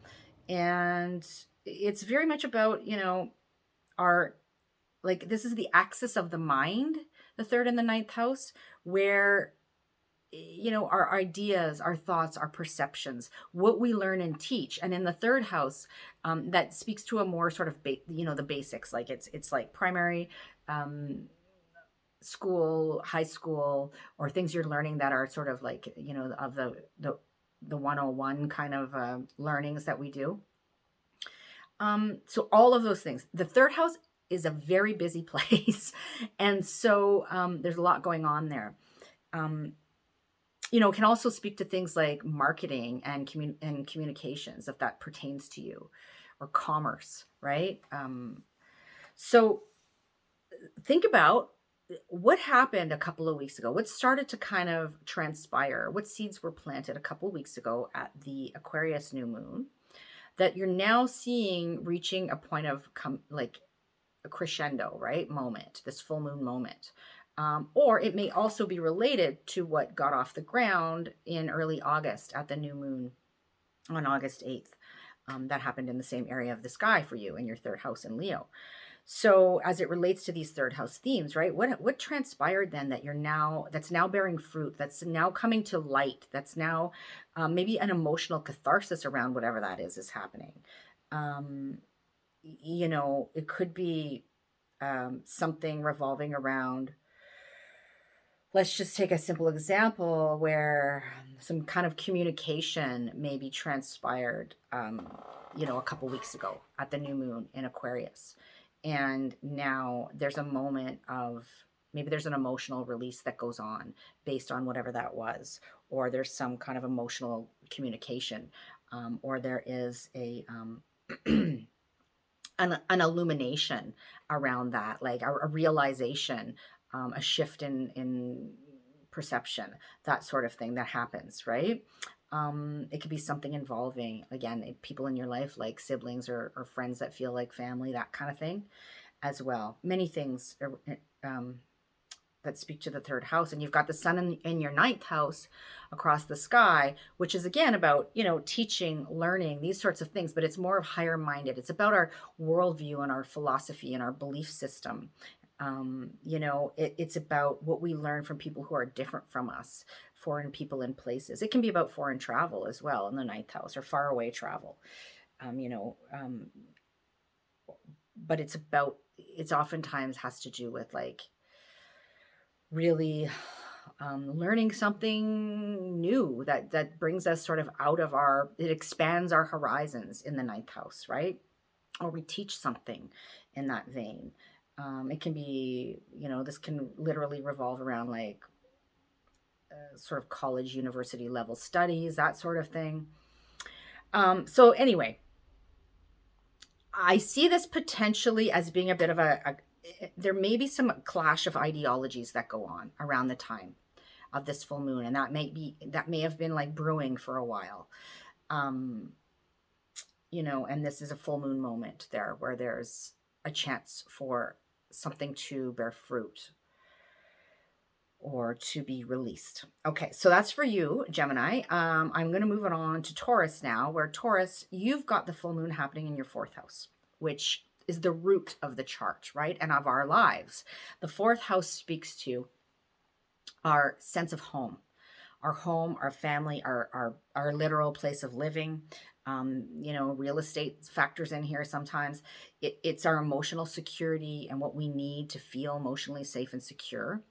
And it's very much about, you know, our, like, this is the axis of the mind, the third and the ninth house, where, you know, our ideas, our thoughts, our perceptions, what we learn and teach. And in the third house, that speaks to a more sort of, you know, the basics, like it's like primary, school, high school, or things you're learning that are sort of like, you know, of the 101 kind of learnings that we do. So all of those things. The third house is a very busy place. And so there's a lot going on there. You know, it can also speak to things like marketing and communications, if that pertains to you, or commerce, right? So think about what happened a couple of weeks ago. What started to kind of transpire? What seeds were planted a couple of weeks ago at the Aquarius new moon that you're now seeing reaching a point of like a crescendo, right? Moment, this full moon moment. Or it may also be related to what got off the ground in early August at the new moon on August 8th. that happened in the same area of the sky for you in your third house in Leo. So as it relates to these third house themes, right? What transpired then that that's now bearing fruit, that's now coming to light, that's now maybe an emotional catharsis around whatever that is happening. Um, it could be something revolving around, let's just take a simple example where some kind of communication maybe transpired, a couple weeks ago at the new moon in Aquarius. And now there's a moment of, maybe there's an emotional release that goes on based on whatever that was, or there's some kind of emotional communication, or there is an illumination around that, like a realization, a shift in perception, that sort of thing that happens, right? It could be something involving, again, people in your life, like siblings or friends that feel like family, that kind of thing as well. Many things um, that speak to the third house. And you've got the sun in your ninth house across the sky, which is again about, teaching, learning, these sorts of things, but it's more of higher minded. It's about our worldview and our philosophy and our belief system. It's about what we learn from people who are different from us, foreign people and places. It can be about foreign travel as well in the ninth house, or far away travel. Um, you know, um, but it's oftentimes has to do with like really learning something new that brings us sort of out of it expands our horizons in the ninth house, right? Or we teach something in that vein. It can be, this can literally revolve around like sort of college, university level studies, that sort of thing. So anyway, I see this potentially as being a bit of there may be some clash of ideologies that go on around the time of this full moon, and that may have been like brewing for a while. And this is a full moon moment there where there's a chance for something to bear fruit or to be released. Okay, so that's for you, Gemini. I'm going to move it on to Taurus now, where Taurus, you've got the full moon happening in your fourth house, which is the root of the chart, right? And of our lives. The fourth house speaks to our sense of home, our family, our literal place of living. Real estate factors in here sometimes. It's our emotional security and what we need to feel emotionally safe and secure.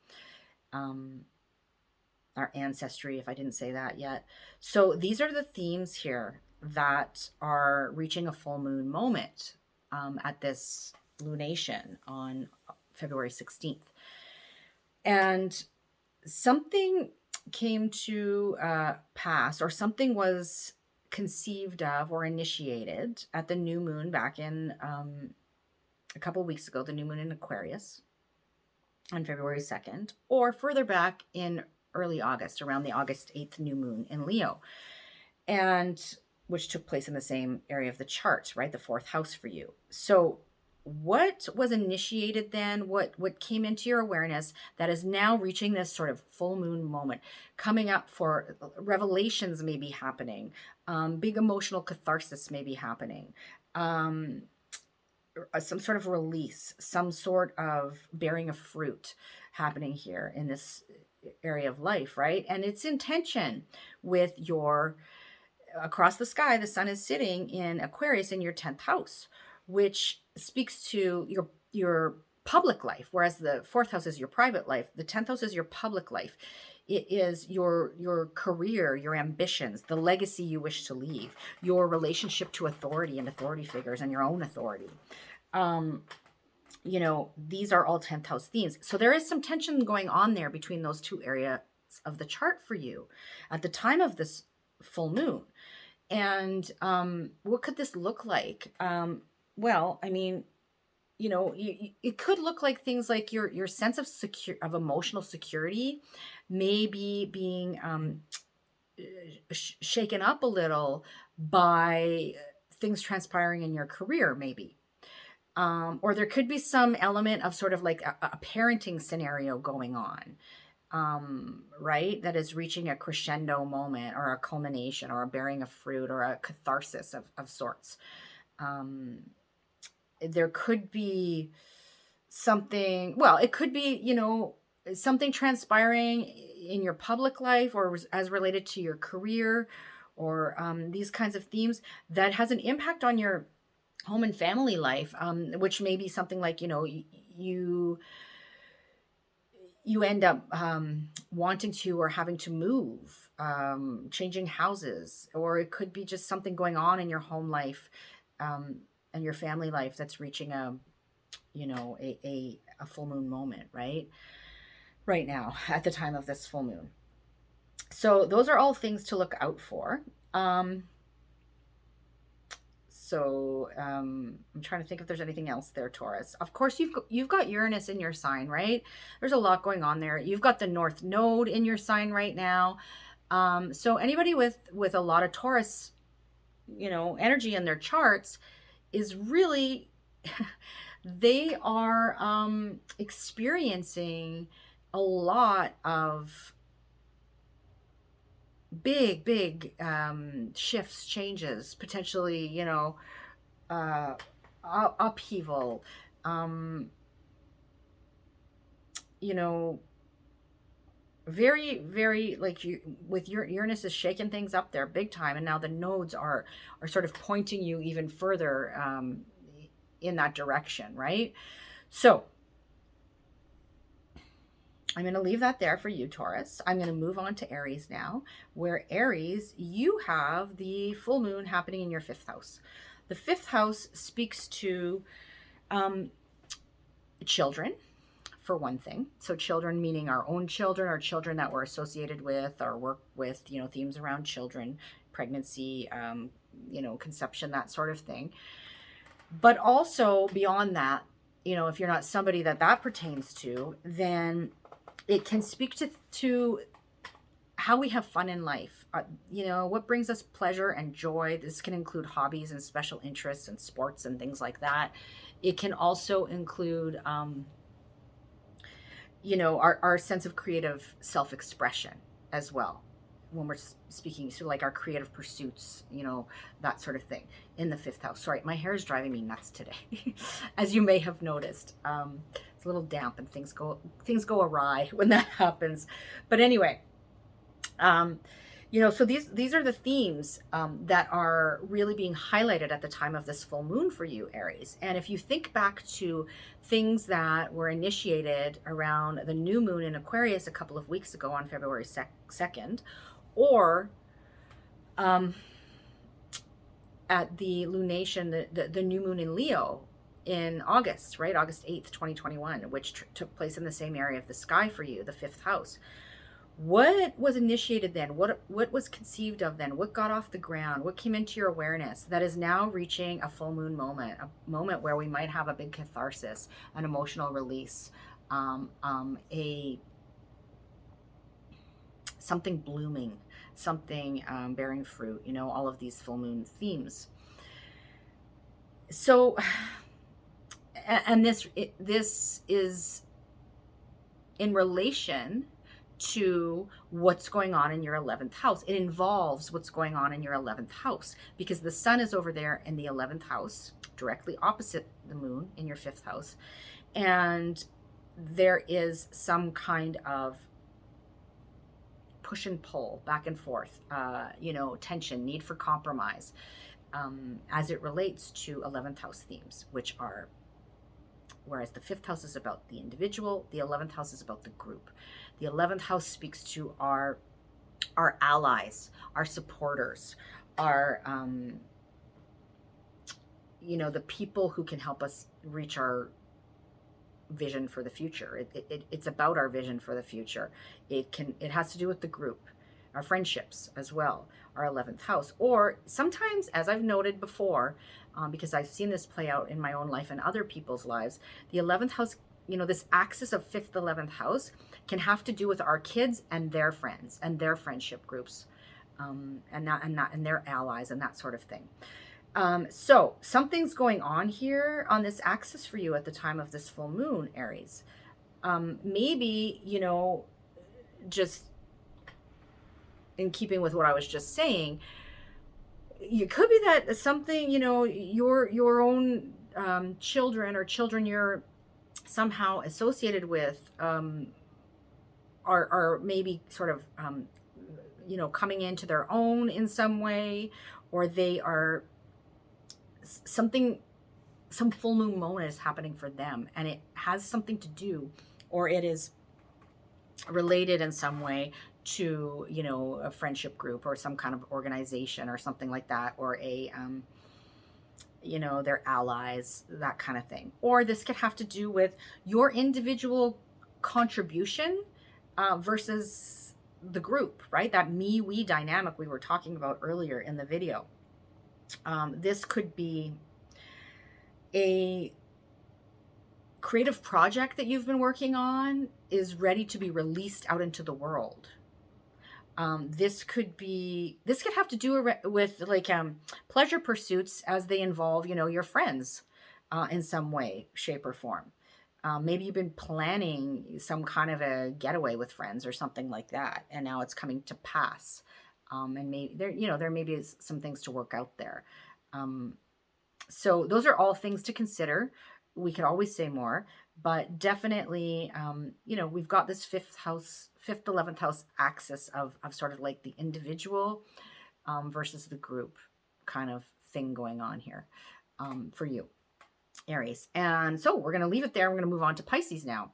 Our ancestry, if I didn't say that yet. So these are the themes here that are reaching a full moon moment at this lunation on February 16th. And something came to pass, or something was conceived of or initiated at the new moon back in a couple of weeks ago, the new moon in Aquarius on February 2nd, or further back in early August, around the August 8th new moon in Leo, and which took place in the same area of the chart, right? The fourth house for you. So what was initiated then, what came into your awareness that is now reaching this sort of full moon moment, coming up for revelations may be happening, big emotional catharsis may be happening, some sort of release, some sort of bearing of fruit happening here in this area of life, right? And it's in tension with your, across the sky, the sun is sitting in Aquarius in your 10th house, which speaks to your public life, whereas the fourth house is your private life. The 10th house is your public life. It is your career, your ambitions, the legacy you wish to leave, your relationship to authority and authority figures, and your own authority. These are all 10th house themes. So there is some tension going on there between those two areas of the chart for you at the time of this full moon. And what could this look like? Well, I mean, it could look like things like your sense of emotional security may be being shaken up a little by things transpiring in your career, maybe. Or there could be some element of sort of like a parenting scenario going on. right? That is reaching a crescendo moment or a culmination or a bearing of fruit or a catharsis of sorts. Um, there could be something, well, it could be, something transpiring in your public life or as related to your career or these kinds of themes that has an impact on your home and family life, which may be something like, you you end up wanting to or having to move, changing houses, or it could be just something going on in your home life um, and your family life that's reaching a full moon moment, right now at the time of this full moon. So those are all things to look out for. Um, I'm trying to think if there's anything else there, Taurus. Of course, you've got Uranus in your sign, right? There's a lot going on there. You've got the North Node in your sign right now. So anybody with a lot of Taurus, energy in their charts is really they are experiencing a lot of big shifts, changes, potentially, uh, upheaval, um, you know, very, very like you with your Uranus is shaking things up there big time, and now the nodes are sort of pointing you even further in that direction, right? So I'm going to leave that there for you, Taurus. I'm going to move on to Aries now, where Aries, you have the full moon happening in your fifth house. The fifth house speaks to um, children, for one thing. So children meaning our own children, or children that we're associated with or work with, themes around children, pregnancy, conception, that sort of thing. But also beyond that, if you're not somebody that pertains to, then it can speak to how we have fun in life. What brings us pleasure and joy. This can include hobbies and special interests and sports and things like that. It can also include, our sense of creative self-expression as well. When we're speaking, so like our creative pursuits, that sort of thing in the fifth house. Sorry, my hair is driving me nuts today, as you may have noticed. It's a little damp and things go awry when that happens. But anyway, so these are the themes that are really being highlighted at the time of this full moon for you, Aries. And if you think back to things that were initiated around the new moon in Aquarius a couple of weeks ago on February 2nd, or at the lunation, the new moon in Leo in August, right? August 8th, 2021, which took place in the same area of the sky for you, the fifth house. What was initiated then? What was conceived of then? What got off the ground? What came into your awareness that is now reaching a full moon moment, a moment where we might have a big catharsis, an emotional release, a something blooming, something bearing fruit, all of these full moon themes. So, and this is in relation to what's going on in your 11th house. It involves what's going on in your 11th house, because the sun is over there in the 11th house, directly opposite the moon in your 5th house. And there is some kind of push and pull, back and forth, tension, need for compromise, as it relates to 11th house themes, which are, whereas the 5th house is about the individual, the 11th house is about the group. The 11th house speaks to our allies, our supporters, our, the people who can help us reach our vision for the future. It's about our vision for the future. It has to do with the group, our friendships as well, our 11th house. Or sometimes, as I've noted before, because I've seen this play out in my own life and other people's lives, the 11th house, this axis of 5th, 11th house can have to do with our kids and their friends and their friendship groups, and their allies and that sort of thing. So something's going on here on this axis for you at the time of this full moon, Aries. Maybe, just in keeping with what I was just saying, it could be that something, your own children or children you're somehow associated with are maybe sort of coming into their own in some way, or they are something, some full moon moment is happening for them, and it has something to do, or it is related in some way to a friendship group or some kind of organization or something like that, or a their allies, that kind of thing. Or this could have to do with your individual contribution versus the group, right? That me we dynamic we were talking about earlier in the video. This could be a creative project that you've been working on is ready to be released out into the world. This could have to do with like pleasure pursuits as they involve, your friends in some way, shape, or form. Maybe you've been planning some kind of a getaway with friends or something like that, and now it's coming to pass. And maybe there may be some things to work out there. So those are all things to consider. We could always say more, but definitely, we've got this fifth, 11th house axis of sort of like the individual versus the group kind of thing going on here for you, Aries. And so we're going to leave it there. We're going to move on to Pisces now.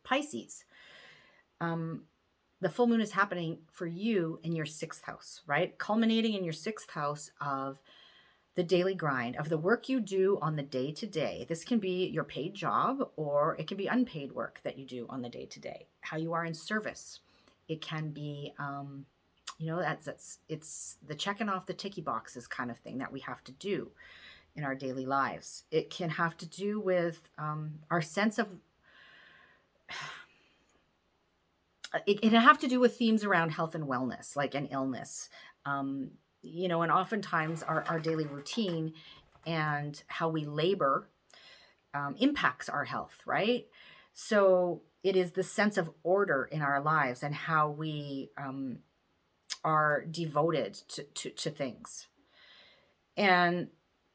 Pisces. The full moon is happening for you in your 6th house, right? Culminating in your 6th house of the daily grind, of the work you do on the day-to-day. This can be your paid job, or it can be unpaid work that you do on the day-to-day, how you are in service. It can be, it's the checking off the ticky boxes kind of thing that we have to do in our daily lives. It can have to do with our sense of, it can have to do with themes around health and wellness, like an illness. And oftentimes our daily routine and how we labor impacts our health, right? So it is the sense of order in our lives and how we are devoted to things. And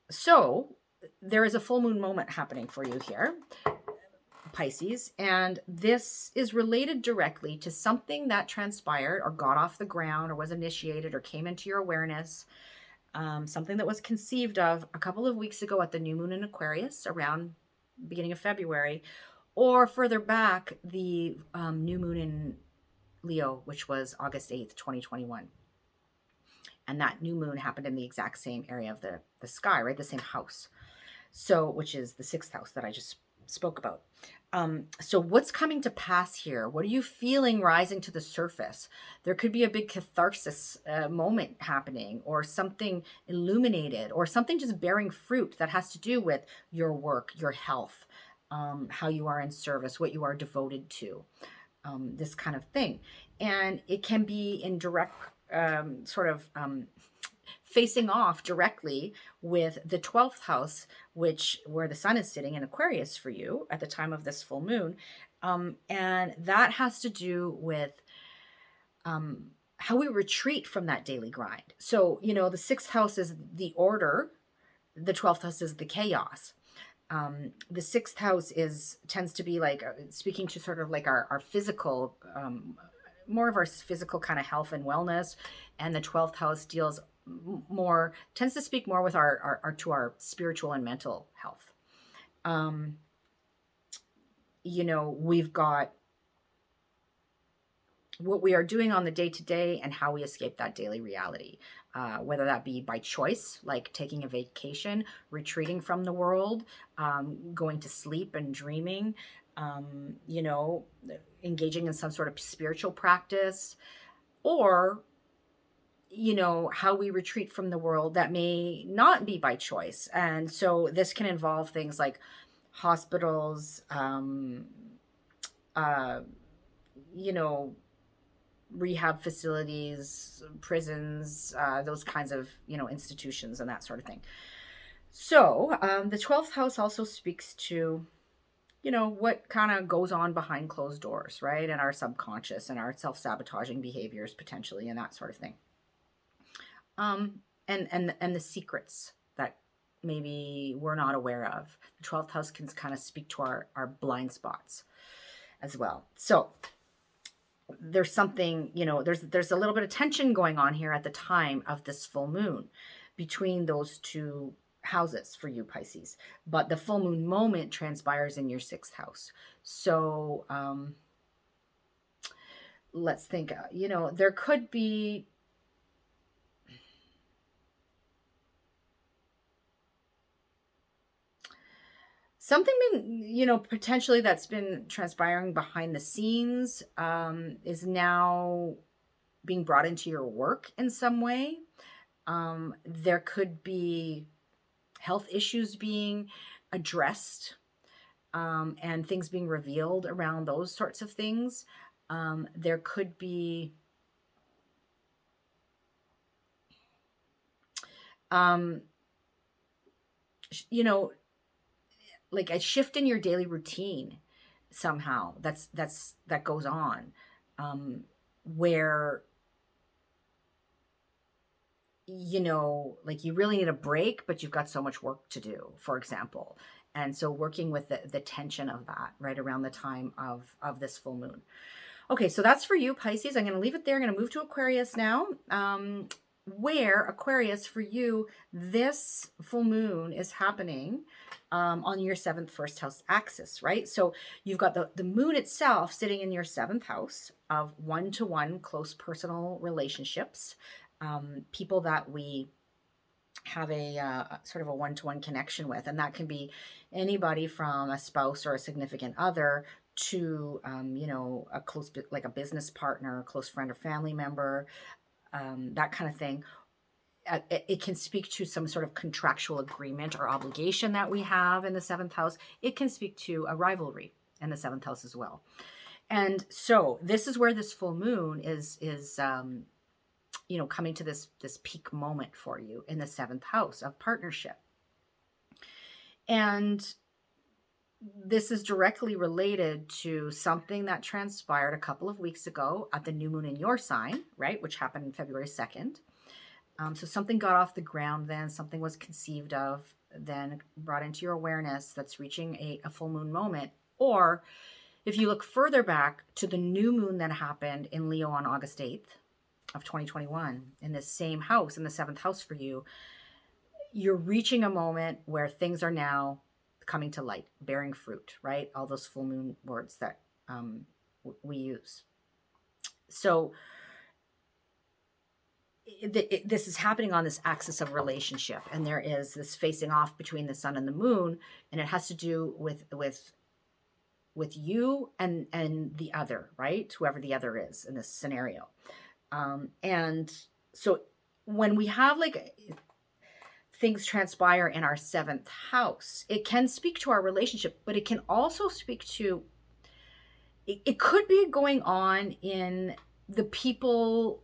so there is a full moon moment happening for you here, Pisces, and this is related directly to something that transpired or got off the ground or was initiated or came into your awareness, something that was conceived of a couple of weeks ago at the new moon in Aquarius around beginning of February, or further back, the new moon in Leo, which was August 8th, 2021. And that new moon happened in the exact same area of the sky, right? The same house. So, which is the 6th house that I just spoke about. So what's coming to pass here? What are you feeling rising to the surface? There could be a big catharsis moment happening, or something illuminated, or something just bearing fruit that has to do with your work, your health, how you are in service, what you are devoted to, this kind of thing. And it can be in direct facing off directly with the 12th house, where the sun is sitting in Aquarius for you at the time of this full moon. And that has to do with how we retreat from that daily grind. So, the 6th house is the order. The 12th house is the chaos. The 6th house tends to be like speaking to sort of like our physical, more of our physical kind of health and wellness. And the 12th house tends to speak more with our spiritual and mental health. We've got what we are doing on the day-to-day and how we escape that daily reality, whether that be by choice, like taking a vacation, retreating from the world, going to sleep and dreaming, engaging in some sort of spiritual practice, or how we retreat from the world that may not be by choice. And so this can involve things like hospitals, rehab facilities, prisons, those kinds of, institutions and that sort of thing. So the 12th house also speaks to what kind of goes on behind closed doors, right? And our subconscious and our self-sabotaging behaviors potentially and that sort of thing. And the secrets that maybe we're not aware of. The 12th house can kind of speak to our blind spots as well. So there's something, there's a little bit of tension going on here at the time of this full moon between those two houses for you, Pisces. But the full moon moment transpires in your 6th house. So let's think, there could be something potentially that's been transpiring behind the scenes is now being brought into your work in some way. There could be health issues being addressed, and things being revealed around those sorts of things. There could be like a shift in your daily routine somehow that goes on, where like you really need a break, but you've got so much work to do, for example. And so working with the tension of that right around the time of this full moon. Okay, so that's for you, Pisces. I'm going to leave it there. I'm going to move to Aquarius now. Where Aquarius, for you, this full moon is happening on your 7th first house axis, right? So you've got the moon itself sitting in your 7th house of one-to-one close personal relationships, people that we have a sort of a one-to-one connection with. And that can be anybody from a spouse or a significant other to, a close, like a business partner, a close friend or family member, that kind of thing. It can speak to some sort of contractual agreement or obligation that we have in the 7th house. It can speak to a rivalry in the 7th house as well. And so this is where this full moon is coming to this peak moment for you in the 7th house of partnership. And this is directly related to something that transpired a couple of weeks ago at the new moon in your sign, right? Which happened February 2nd. So something got off the ground then, something was conceived of, then brought into your awareness that's reaching a full moon moment. Or if you look further back to the new moon that happened in Leo on August 8th of 2021, in this same house, in the 7th house for you, you're reaching a moment where things are now coming to light, bearing fruit, right? All those full moon words that we use. So this is happening on this axis of relationship, and there is this facing off between the sun and the moon, and it has to do with you and the other, right? Whoever the other is in this scenario. And so when we have like things transpire in our 7th house, it can speak to our relationship, but it can also speak to, it could be going on in the people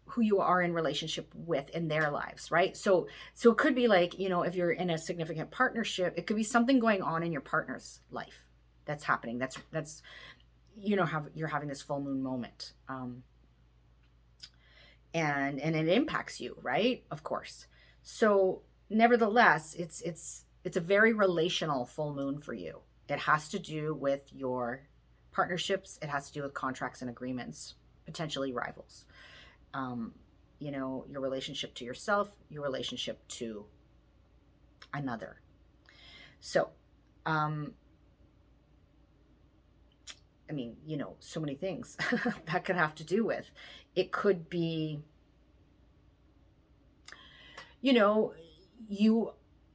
who you are in relationship with in their lives, right? So it could be like, if you're in a significant partnership, it could be something going on in your partner's life that's happening. That's you're having this full moon moment. And it impacts you, right? Of course. So nevertheless, it's a very relational full moon for you. It has to do with your partnerships. It has to do with contracts and agreements, potentially rivals. Your relationship to yourself, your relationship to another. So, so many things that could have to do with. It could be, you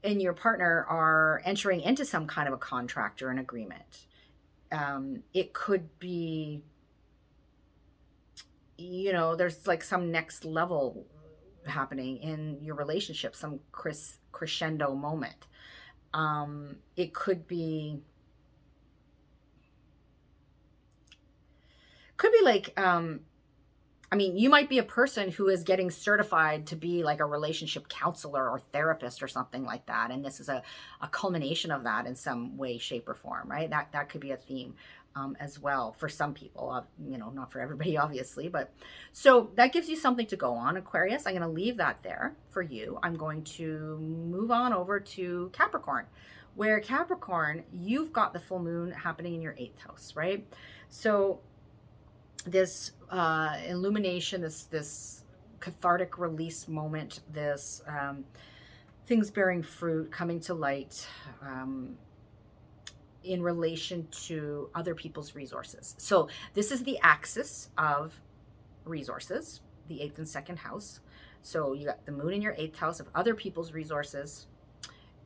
and your partner are entering into some kind of a contract or an agreement. It could be, there's like some next level happening in your relationship, some crescendo moment. It could be like I mean, you might be a person who is getting certified to be like a relationship counselor or therapist or something like that. And this is a culmination of that in some way, shape, or form, right? That could be a theme as well for some people, not for everybody, obviously. But so that gives you something to go on, Aquarius. I'm going to leave that there for you. I'm going to move on over to Capricorn, where Capricorn, you've got the full moon happening in your eighth house, right? So this illumination, this cathartic release moment, this things bearing fruit, coming to light in relation to other people's resources. So this is the axis of resources, the eighth and second house. So you got the moon in your eighth house of other people's resources,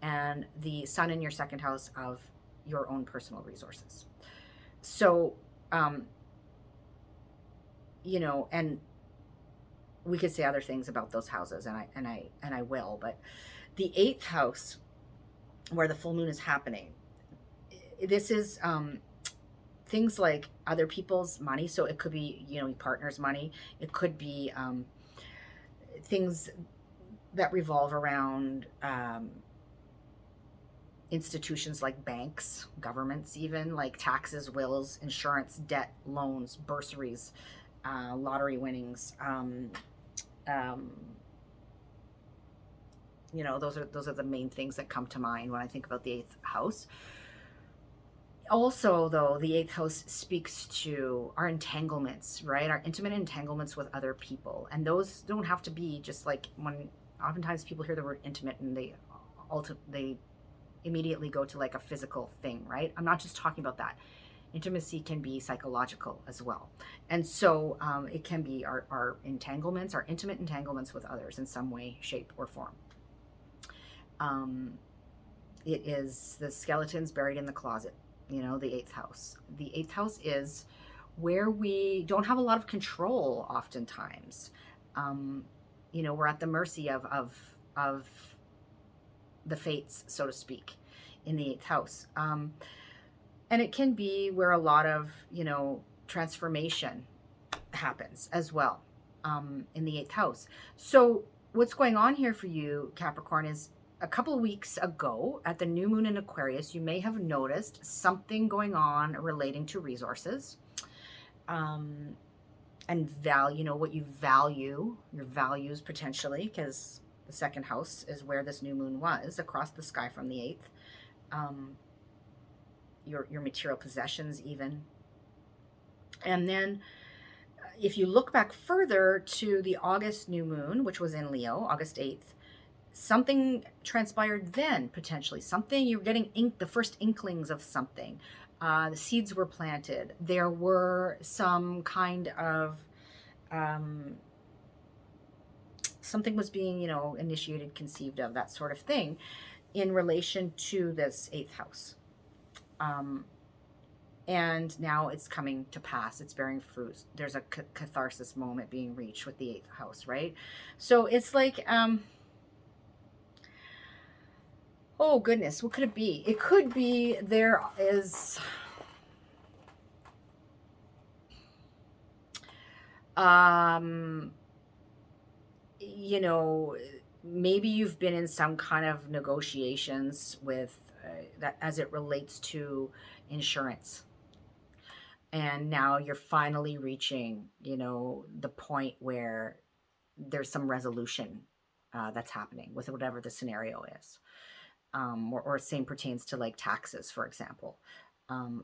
and the sun in your second house of your own personal resources. So and we could say other things about those houses, and I will, but the eighth house, where the full moon is happening, this is things like other people's money. So it could be your partner's money. It could be things that revolve around institutions like banks, governments, even like taxes, wills, insurance, debt, loans, bursaries, lottery winnings. Those are the main things that come to mind when I think about the eighth house. Also, though, the eighth house speaks to our entanglements, right? Our intimate entanglements with other people. And those don't have to be just like when oftentimes people hear the word intimate and they immediately go to like a physical thing, right? I'm not just talking about that. Intimacy can be psychological as well. And so it can be our entanglements, our intimate entanglements with others in some way, shape, or form. It is the skeletons buried in the closet, the eighth house. The eighth house is where we don't have a lot of control oftentimes. We're at the mercy of the fates, so to speak, in the eighth house. And it can be where a lot of, transformation happens as well in the eighth house. So what's going on here for you, Capricorn, is a couple of weeks ago at the new moon in Aquarius, you may have noticed something going on relating to resources and value, what you value, your values potentially, because the second house is where this new moon was, across the sky from the eighth. Your material possessions even. And then if you look back further to the August new moon, which was in Leo, August 8th, something transpired then, potentially. Something, you're getting the first inklings of something. The seeds were planted. There were some kind of, something was being, initiated, conceived of, that sort of thing in relation to this eighth house. And now it's coming to pass. It's bearing fruit. There's a catharsis moment being reached with the eighth house, right? So it's like, oh goodness, what could it be? It could be there is maybe you've been in some kind of negotiations with that as it relates to insurance. And now you're finally reaching, the point where there's some resolution that's happening with whatever the scenario is. Or same pertains to like taxes, for example,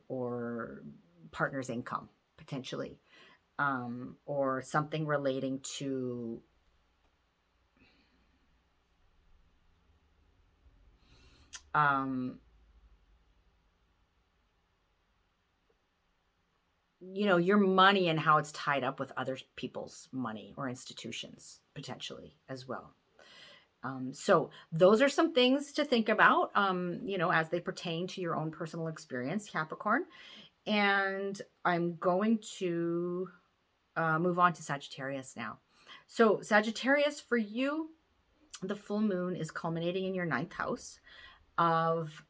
or partner's income, potentially, or something relating to your money and how it's tied up with other people's money or institutions, potentially, as well. So those are some things to think about, as they pertain to your own personal experience, Capricorn. And I'm going to move on to Sagittarius now. So Sagittarius, for you, the full moon is culminating in your ninth house of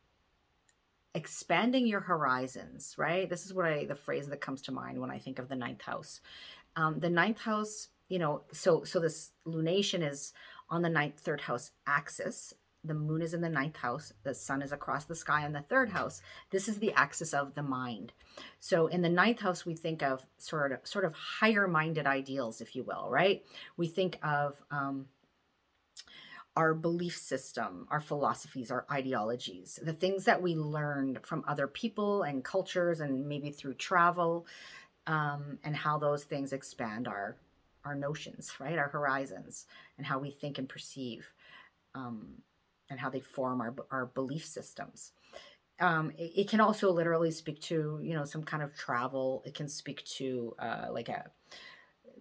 expanding your horizons, right? This is the phrase that comes to mind when I think of the ninth house. The ninth house, so this lunation is on the ninth third house axis. The moon is in the ninth house. The sun is across the sky on the third house. This is the axis of the mind. So in the ninth house, we think of sort of higher minded ideals, if you will, right? We think of our belief system, our philosophies, our ideologies, the things that we learned from other people and cultures, and maybe through travel, and how those things expand our notions, right? Our horizons, and how we think and perceive, and how they form our belief systems. It can also literally speak to, some kind of travel. It can speak to like a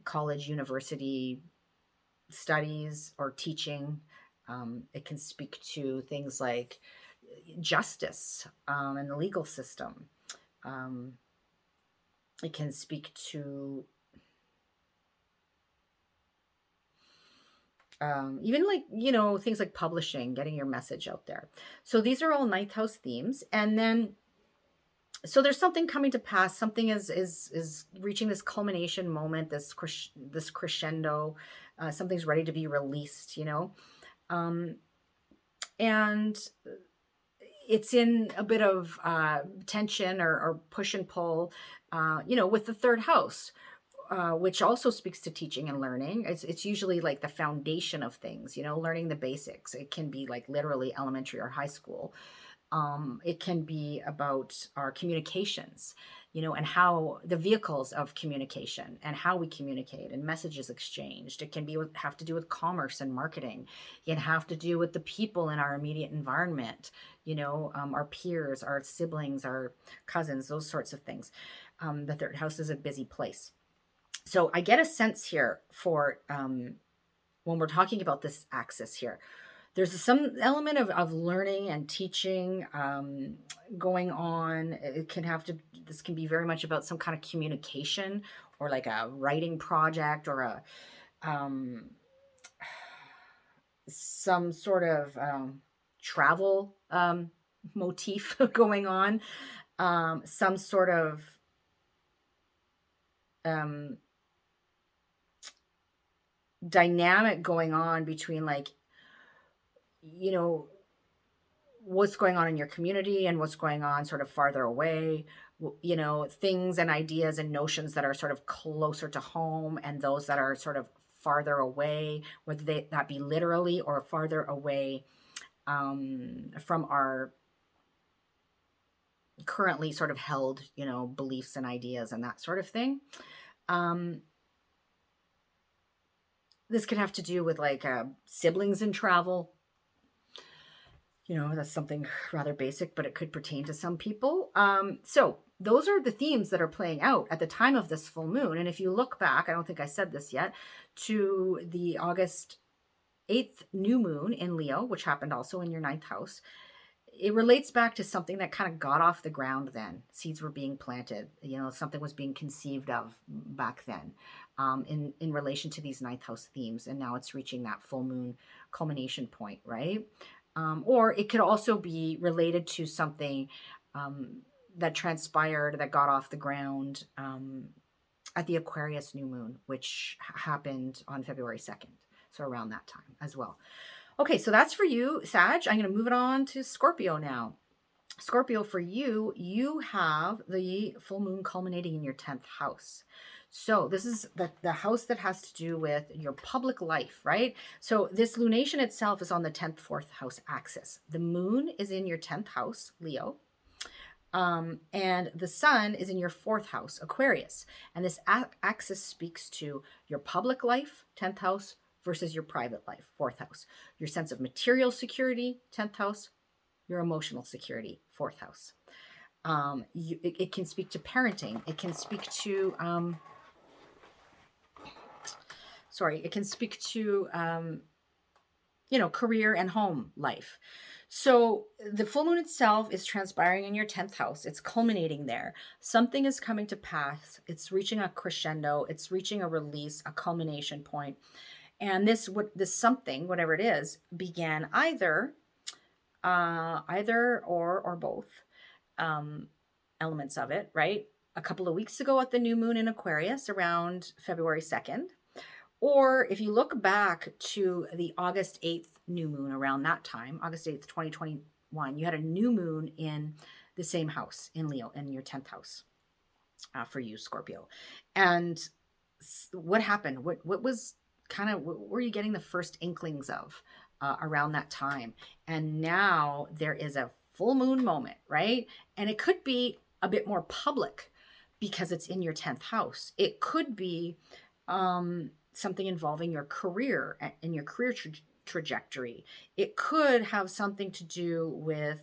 college, university studies or teaching. It can speak to things like justice, and the legal system. Um, it can speak to even like, things like publishing, getting your message out there. So these are all ninth house themes. And then, so there's something coming to pass. Something is reaching this culmination moment, this crescendo. Something's ready to be released, um, and it's in a bit of tension or push and pull, with the third house, which also speaks to teaching and learning. It's usually like the foundation of things, learning the basics. It can be like literally elementary or high school. It can be about our communications, and how the vehicles of communication and how we communicate and messages exchanged. It can have to do with commerce and marketing. It can have to do with the people in our immediate environment, our peers, our siblings, our cousins, those sorts of things. The third house is a busy place. So I get a sense here for when we're talking about this axis here, there's some element of learning and teaching going on. This can be very much about some kind of communication, or like a writing project, or some sort of travel motif going on, some sort of dynamic going on between, like, what's going on in your community and what's going on sort of farther away, things and ideas and notions that are sort of closer to home, and those that are sort of farther away, whether that be literally or farther away from our currently sort of held, beliefs and ideas and that sort of thing. This could have to do with like siblings in travel. That's something rather basic, but it could pertain to some people. So those are the themes that are playing out at the time of this full moon. And if you look back, I don't think I said this yet, to the August 8th new moon in Leo, which happened also in your ninth house, it relates back to something that kind of got off the ground then. Seeds were being planted, something was being conceived of back then, in relation to these ninth house themes. And now it's reaching that full moon culmination point, right? Or it could also be related to something that transpired, that got off the ground at the Aquarius new moon, which happened on February 2nd. So around that time as well. Okay, so that's for you, Sag. I'm going to move it on to Scorpio now. Scorpio, for you, you have the full moon culminating in your 10th house. So this is the house that has to do with your public life, right? So this lunation itself is on the 10th, 4th house axis. The moon is in your 10th house, Leo. And the sun is in your 4th house, Aquarius. And this axis speaks to your public life, 10th house, versus your private life, 4th house. Your sense of material security, 10th house. Your emotional security, 4th house. It can speak to parenting. It can speak to... it can speak to, career and home life. So the full moon itself is transpiring in your 10th house. It's culminating there. Something is coming to pass. It's reaching a crescendo. It's reaching a release, a culmination point. And this something, whatever it is, began either or both elements of it, right? a couple of weeks ago at the new moon in Aquarius around February 2nd. Or if you look back to the August 8th new moon around that time, August 8th, 2021, you had a new moon in the same house in Leo, in your 10th house for you, Scorpio. And what happened? What was kind of, what were you getting the first inklings of around that time? And now there is a full moon moment, right? And it could be a bit more public because it's in your 10th house. It could be something involving your career and your career trajectory. It could have something to do with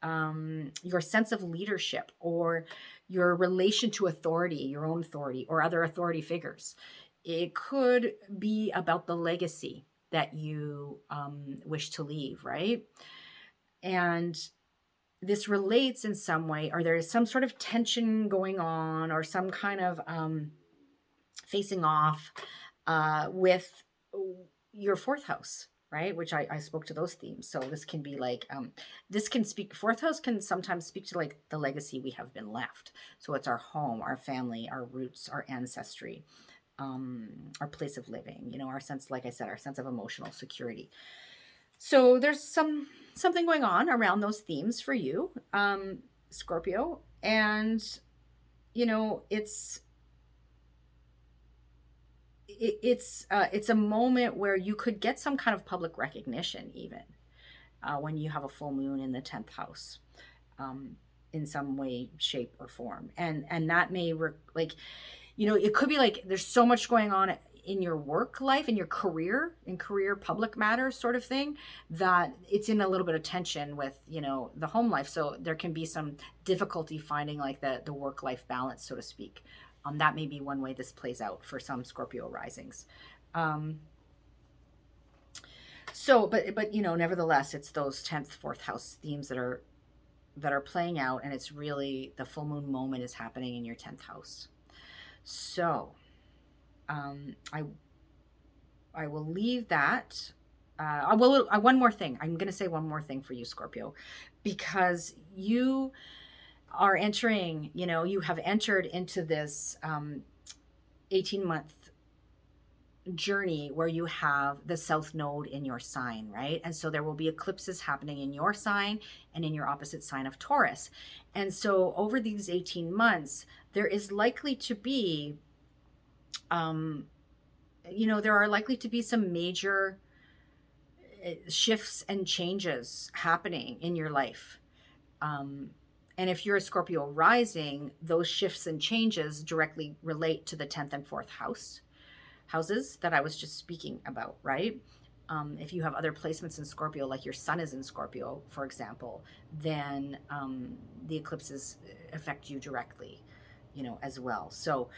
your sense of leadership or your relation to authority, your own authority or other authority figures. It could be about the legacy that you wish to leave, right? And this relates in some way, or there is some sort of tension going on or some kind of facing off with your 4th house, right? Which I spoke to those themes. So this can be like, this can speak, 4th house can sometimes speak to like the legacy we have been left. So it's our home, our family, our roots, our ancestry, our place of living, you know, our sense, like I said, our sense of emotional security. So there's something going on around those themes for you, Scorpio. And, you know, it's a moment where you could get some kind of public recognition even when you have a full moon in the 10th house in some way, shape, or form. And that may like, you know, it could be like there's so much going on in your work life, in your career, in career public matters sort of thing, that it's in a little bit of tension with, you know, the home life. So there can be some difficulty finding like the work-life balance, so to speak. That may be one way this plays out for some Scorpio risings. So, but you know, nevertheless, it's those 10th, 4th house themes that are playing out, and it's really the full moon moment is happening in your 10th house. So, I will leave that. One more thing. I'm going to say one more thing for you, Scorpio, because you are entering, you know, you have entered into this 18-month journey where you have the South Node in your sign, right? And so there will be eclipses happening in your sign and in your opposite sign of Taurus. And so over these 18 months, there is likely to be, you know, there are likely to be some major shifts and changes happening in your life. And if you're a Scorpio rising, those shifts and changes directly relate to the 10th and 4th houses that I was just speaking about, right? If you have other placements in Scorpio, like your sun is in Scorpio, for example, then the eclipses affect you directly, you know, as well. So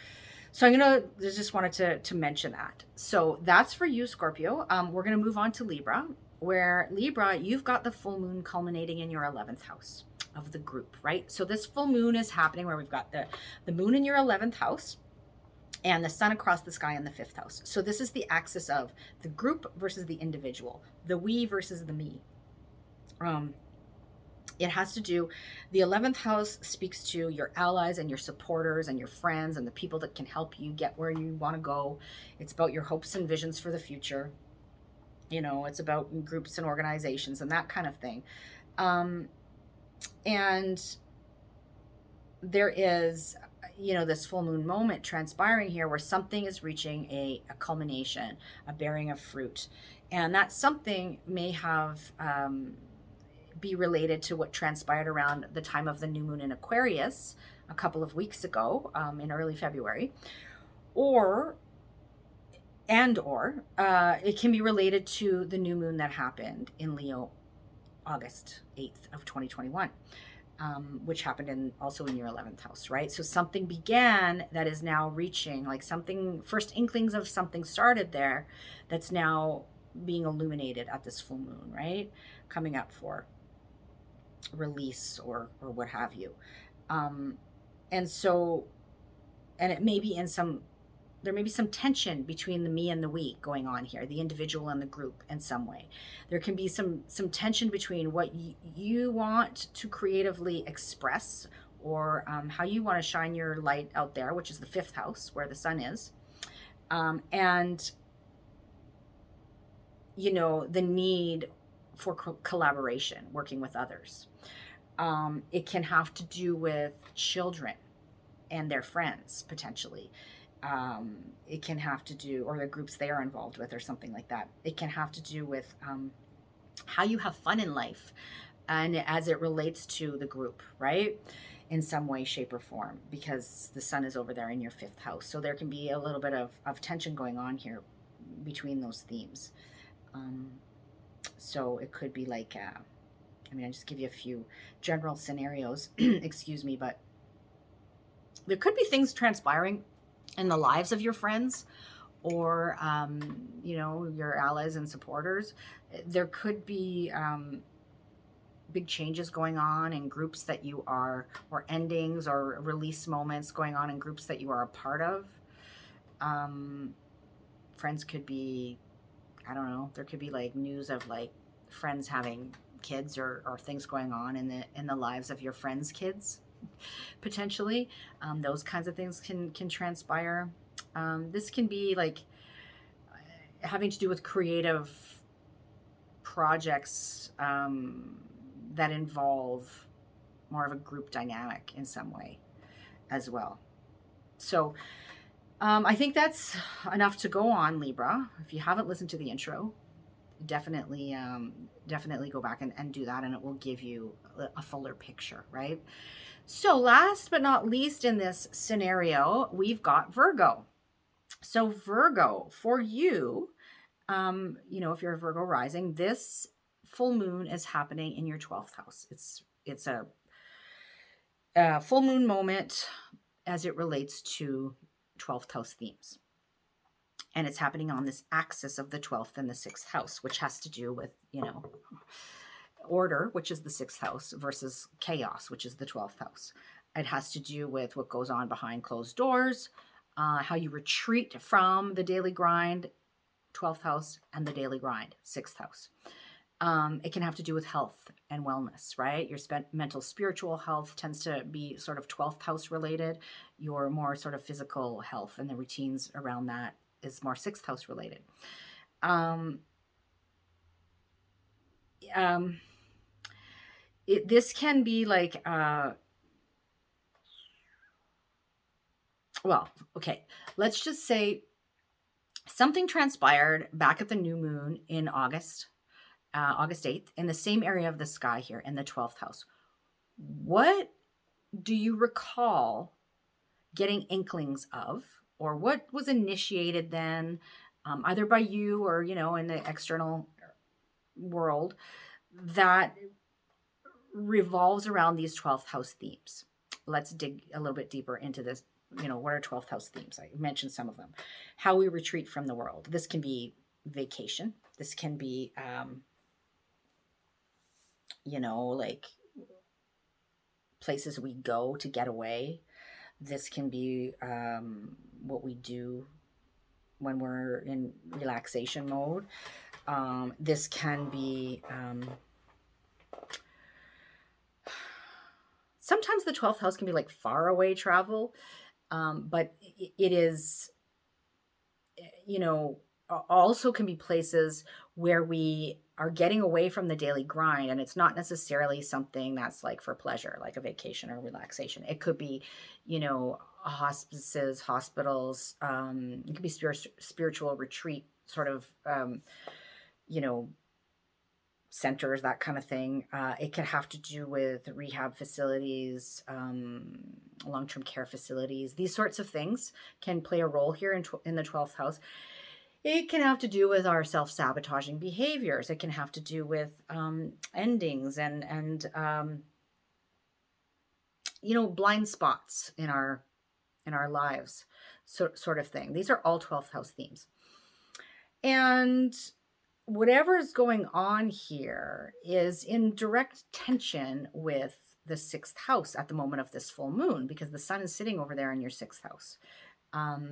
just wanted to mention that. So that's for you, Scorpio. We're gonna move on to Libra, where Libra, you've got the full moon culminating in your 11th house of the group, right? So this full moon is happening where we've got the moon in your 11th house and the sun across the sky in the 5th house. So this is the axis of the group versus the individual, the we versus the me. It has to do, the 11th house speaks to your allies and your supporters and your friends and the people that can help you get where you want to go. It's about your hopes and visions for the future. You know, it's about groups and organizations and that kind of thing. And there is, you know, this full moon moment transpiring here where something is reaching a culmination, a bearing of fruit. And that something may have be related to what transpired around the time of the new moon in Aquarius a couple of weeks ago in early February, or it can be related to the new moon that happened in Leo August 8th of 2021, which happened also in your 11th house, right? So something began that is now reaching, like something, first inklings of something started there that's now being illuminated at this full moon, right? Coming up for release or what have you. And so, and it may be there may be some tension between the me and the we going on here, the individual and the group in some way. There can be some tension between what you want to creatively express or how you want to shine your light out there, which is the fifth house where the sun is. And, the need for collaboration, working with others. It can have to do with children and their friends, potentially. It can have to do, or the groups they are involved with, or something like that. It can have to do with how you have fun in life, and as it relates to the group, right? In some way, shape, or form, because the sun is over there in your fifth house. So there can be a little bit of tension going on here between those themes. So it could be like, I just give you a few general scenarios, excuse me, but there could be things transpiring in the lives of your friends, or, your allies and supporters. There could be big changes going on in groups that you are, or endings or release moments going on in groups that you are a part of. Friends could be, I don't know, there could be like news of like friends having kids, or things going on in the lives of your friends' kids, potentially. Those kinds of things can transpire. This can be like having to do with creative projects that involve more of a group dynamic in some way as well. So I think that's enough to go on, Libra. If you haven't listened to the intro, definitely go back and do that, and it will give you a fuller picture, right? So last but not least in this scenario, we've got Virgo. So Virgo, for you, if you're a Virgo rising, this full moon is happening in your 12th house. It's a full moon moment as it relates to 12th house themes. And it's happening on this axis of the 12th and the 6th house, which has to do with, order, which is the 6th house, versus chaos, which is the 12th house. It has to do with what goes on behind closed doors, how you retreat from the daily grind, 12th house, and the daily grind, 6th house. It can have to do with health and wellness, right? Your mental, spiritual health tends to be sort of 12th house related. Your more sort of physical health and the routines around that is more 6th house related. This can be like, let's just say something transpired back at the new moon in August 8th, in the same area of the sky here in the 12th house. What do you recall getting inklings of, or what was initiated then, either by you or, in the external world, that revolves around these 12th house themes? Let's dig a little bit deeper into this. What are 12th house themes? I mentioned some of them. How we retreat from the world. This can be vacation. This can be, like places we go to get away. This can be what we do when we're in relaxation mode. This can be sometimes the 12th house can be like far away travel, but it is, also can be places where we are getting away from the daily grind, and it's not necessarily something that's like for pleasure, like a vacation or relaxation. It could be, hospices, hospitals. It could be spiritual retreat, sort of, centers, that kind of thing. It could have to do with rehab facilities, long-term care facilities. These sorts of things can play a role here in the 12th house. It can have to do with our self-sabotaging behaviors. It can have to do with endings and blind spots in our lives, sort of thing. These are all 12th house themes. And whatever is going on here is in direct tension with the 6th house at the moment of this full moon, because the sun is sitting over there in your 6th house.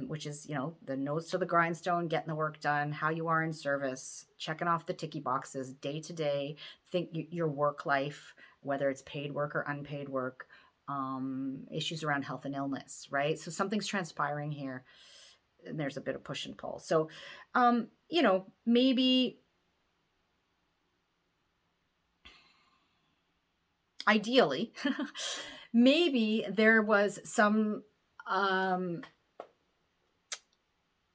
Which is, the nose to the grindstone, getting the work done, how you are in service, checking off the ticky boxes day to day, think your work life, whether it's paid work or unpaid work, issues around health and illness, right? So something's transpiring here, and there's a bit of push and pull. So, maybe ideally, maybe there was some um,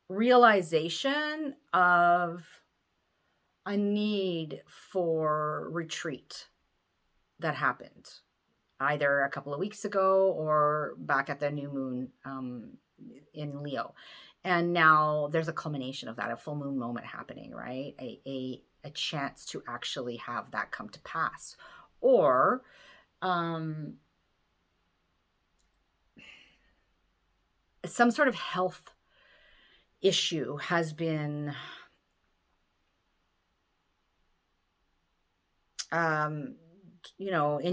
realization of a need for retreat that happened either a couple of weeks ago or back at the new moon in Leo. And now there's a culmination of that, a full moon moment happening, right? A chance to actually have that come to pass. Or some sort of health issue has been in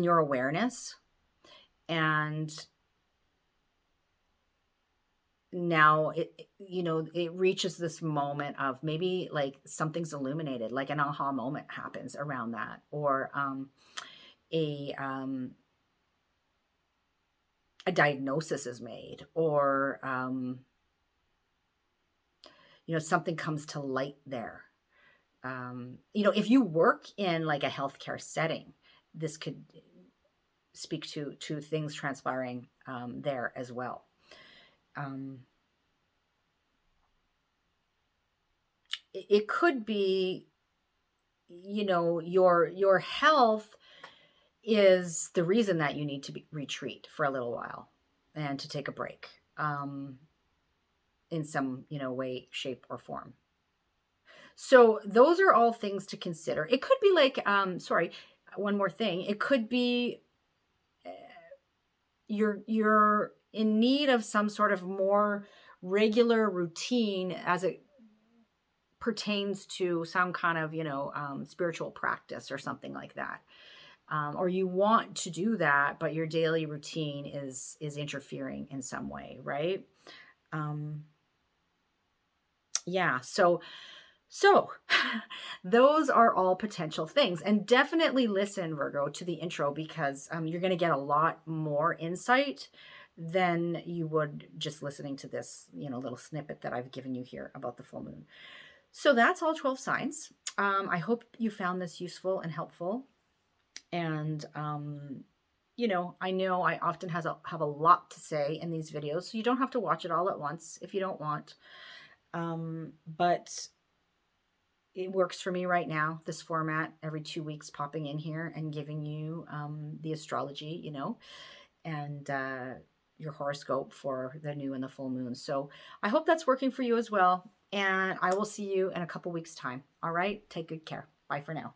your awareness, and now it reaches this moment of maybe like something's illuminated, like an aha moment happens around that, or a a diagnosis is made, or something comes to light there. If you work in like a healthcare setting, this could speak to things transpiring there as well. It could be, your health is the reason that you need to retreat for a little while and to take a break in some way, shape, or form. So those are all things to consider. It could be like, one more thing. It could be you're in need of some sort of more regular routine as it pertains to some kind of spiritual practice or something like that, or you want to do that, but your daily routine is interfering in some way, right? Yeah, so those are all potential things. And definitely listen, Virgo, to the intro, because you're going to get a lot more insight than you would just listening to this, little snippet that I've given you here about the full moon. So that's all 12 signs. I hope you found this useful and helpful. And, I know I often have a lot to say in these videos, so you don't have to watch it all at once if you don't want. But it works for me right now, this format, every 2 weeks popping in here and giving you the astrology, and your horoscope for the new and the full moon. So I hope that's working for you as well. And I will see you in a couple weeks' time. All right. Take good care. Bye for now.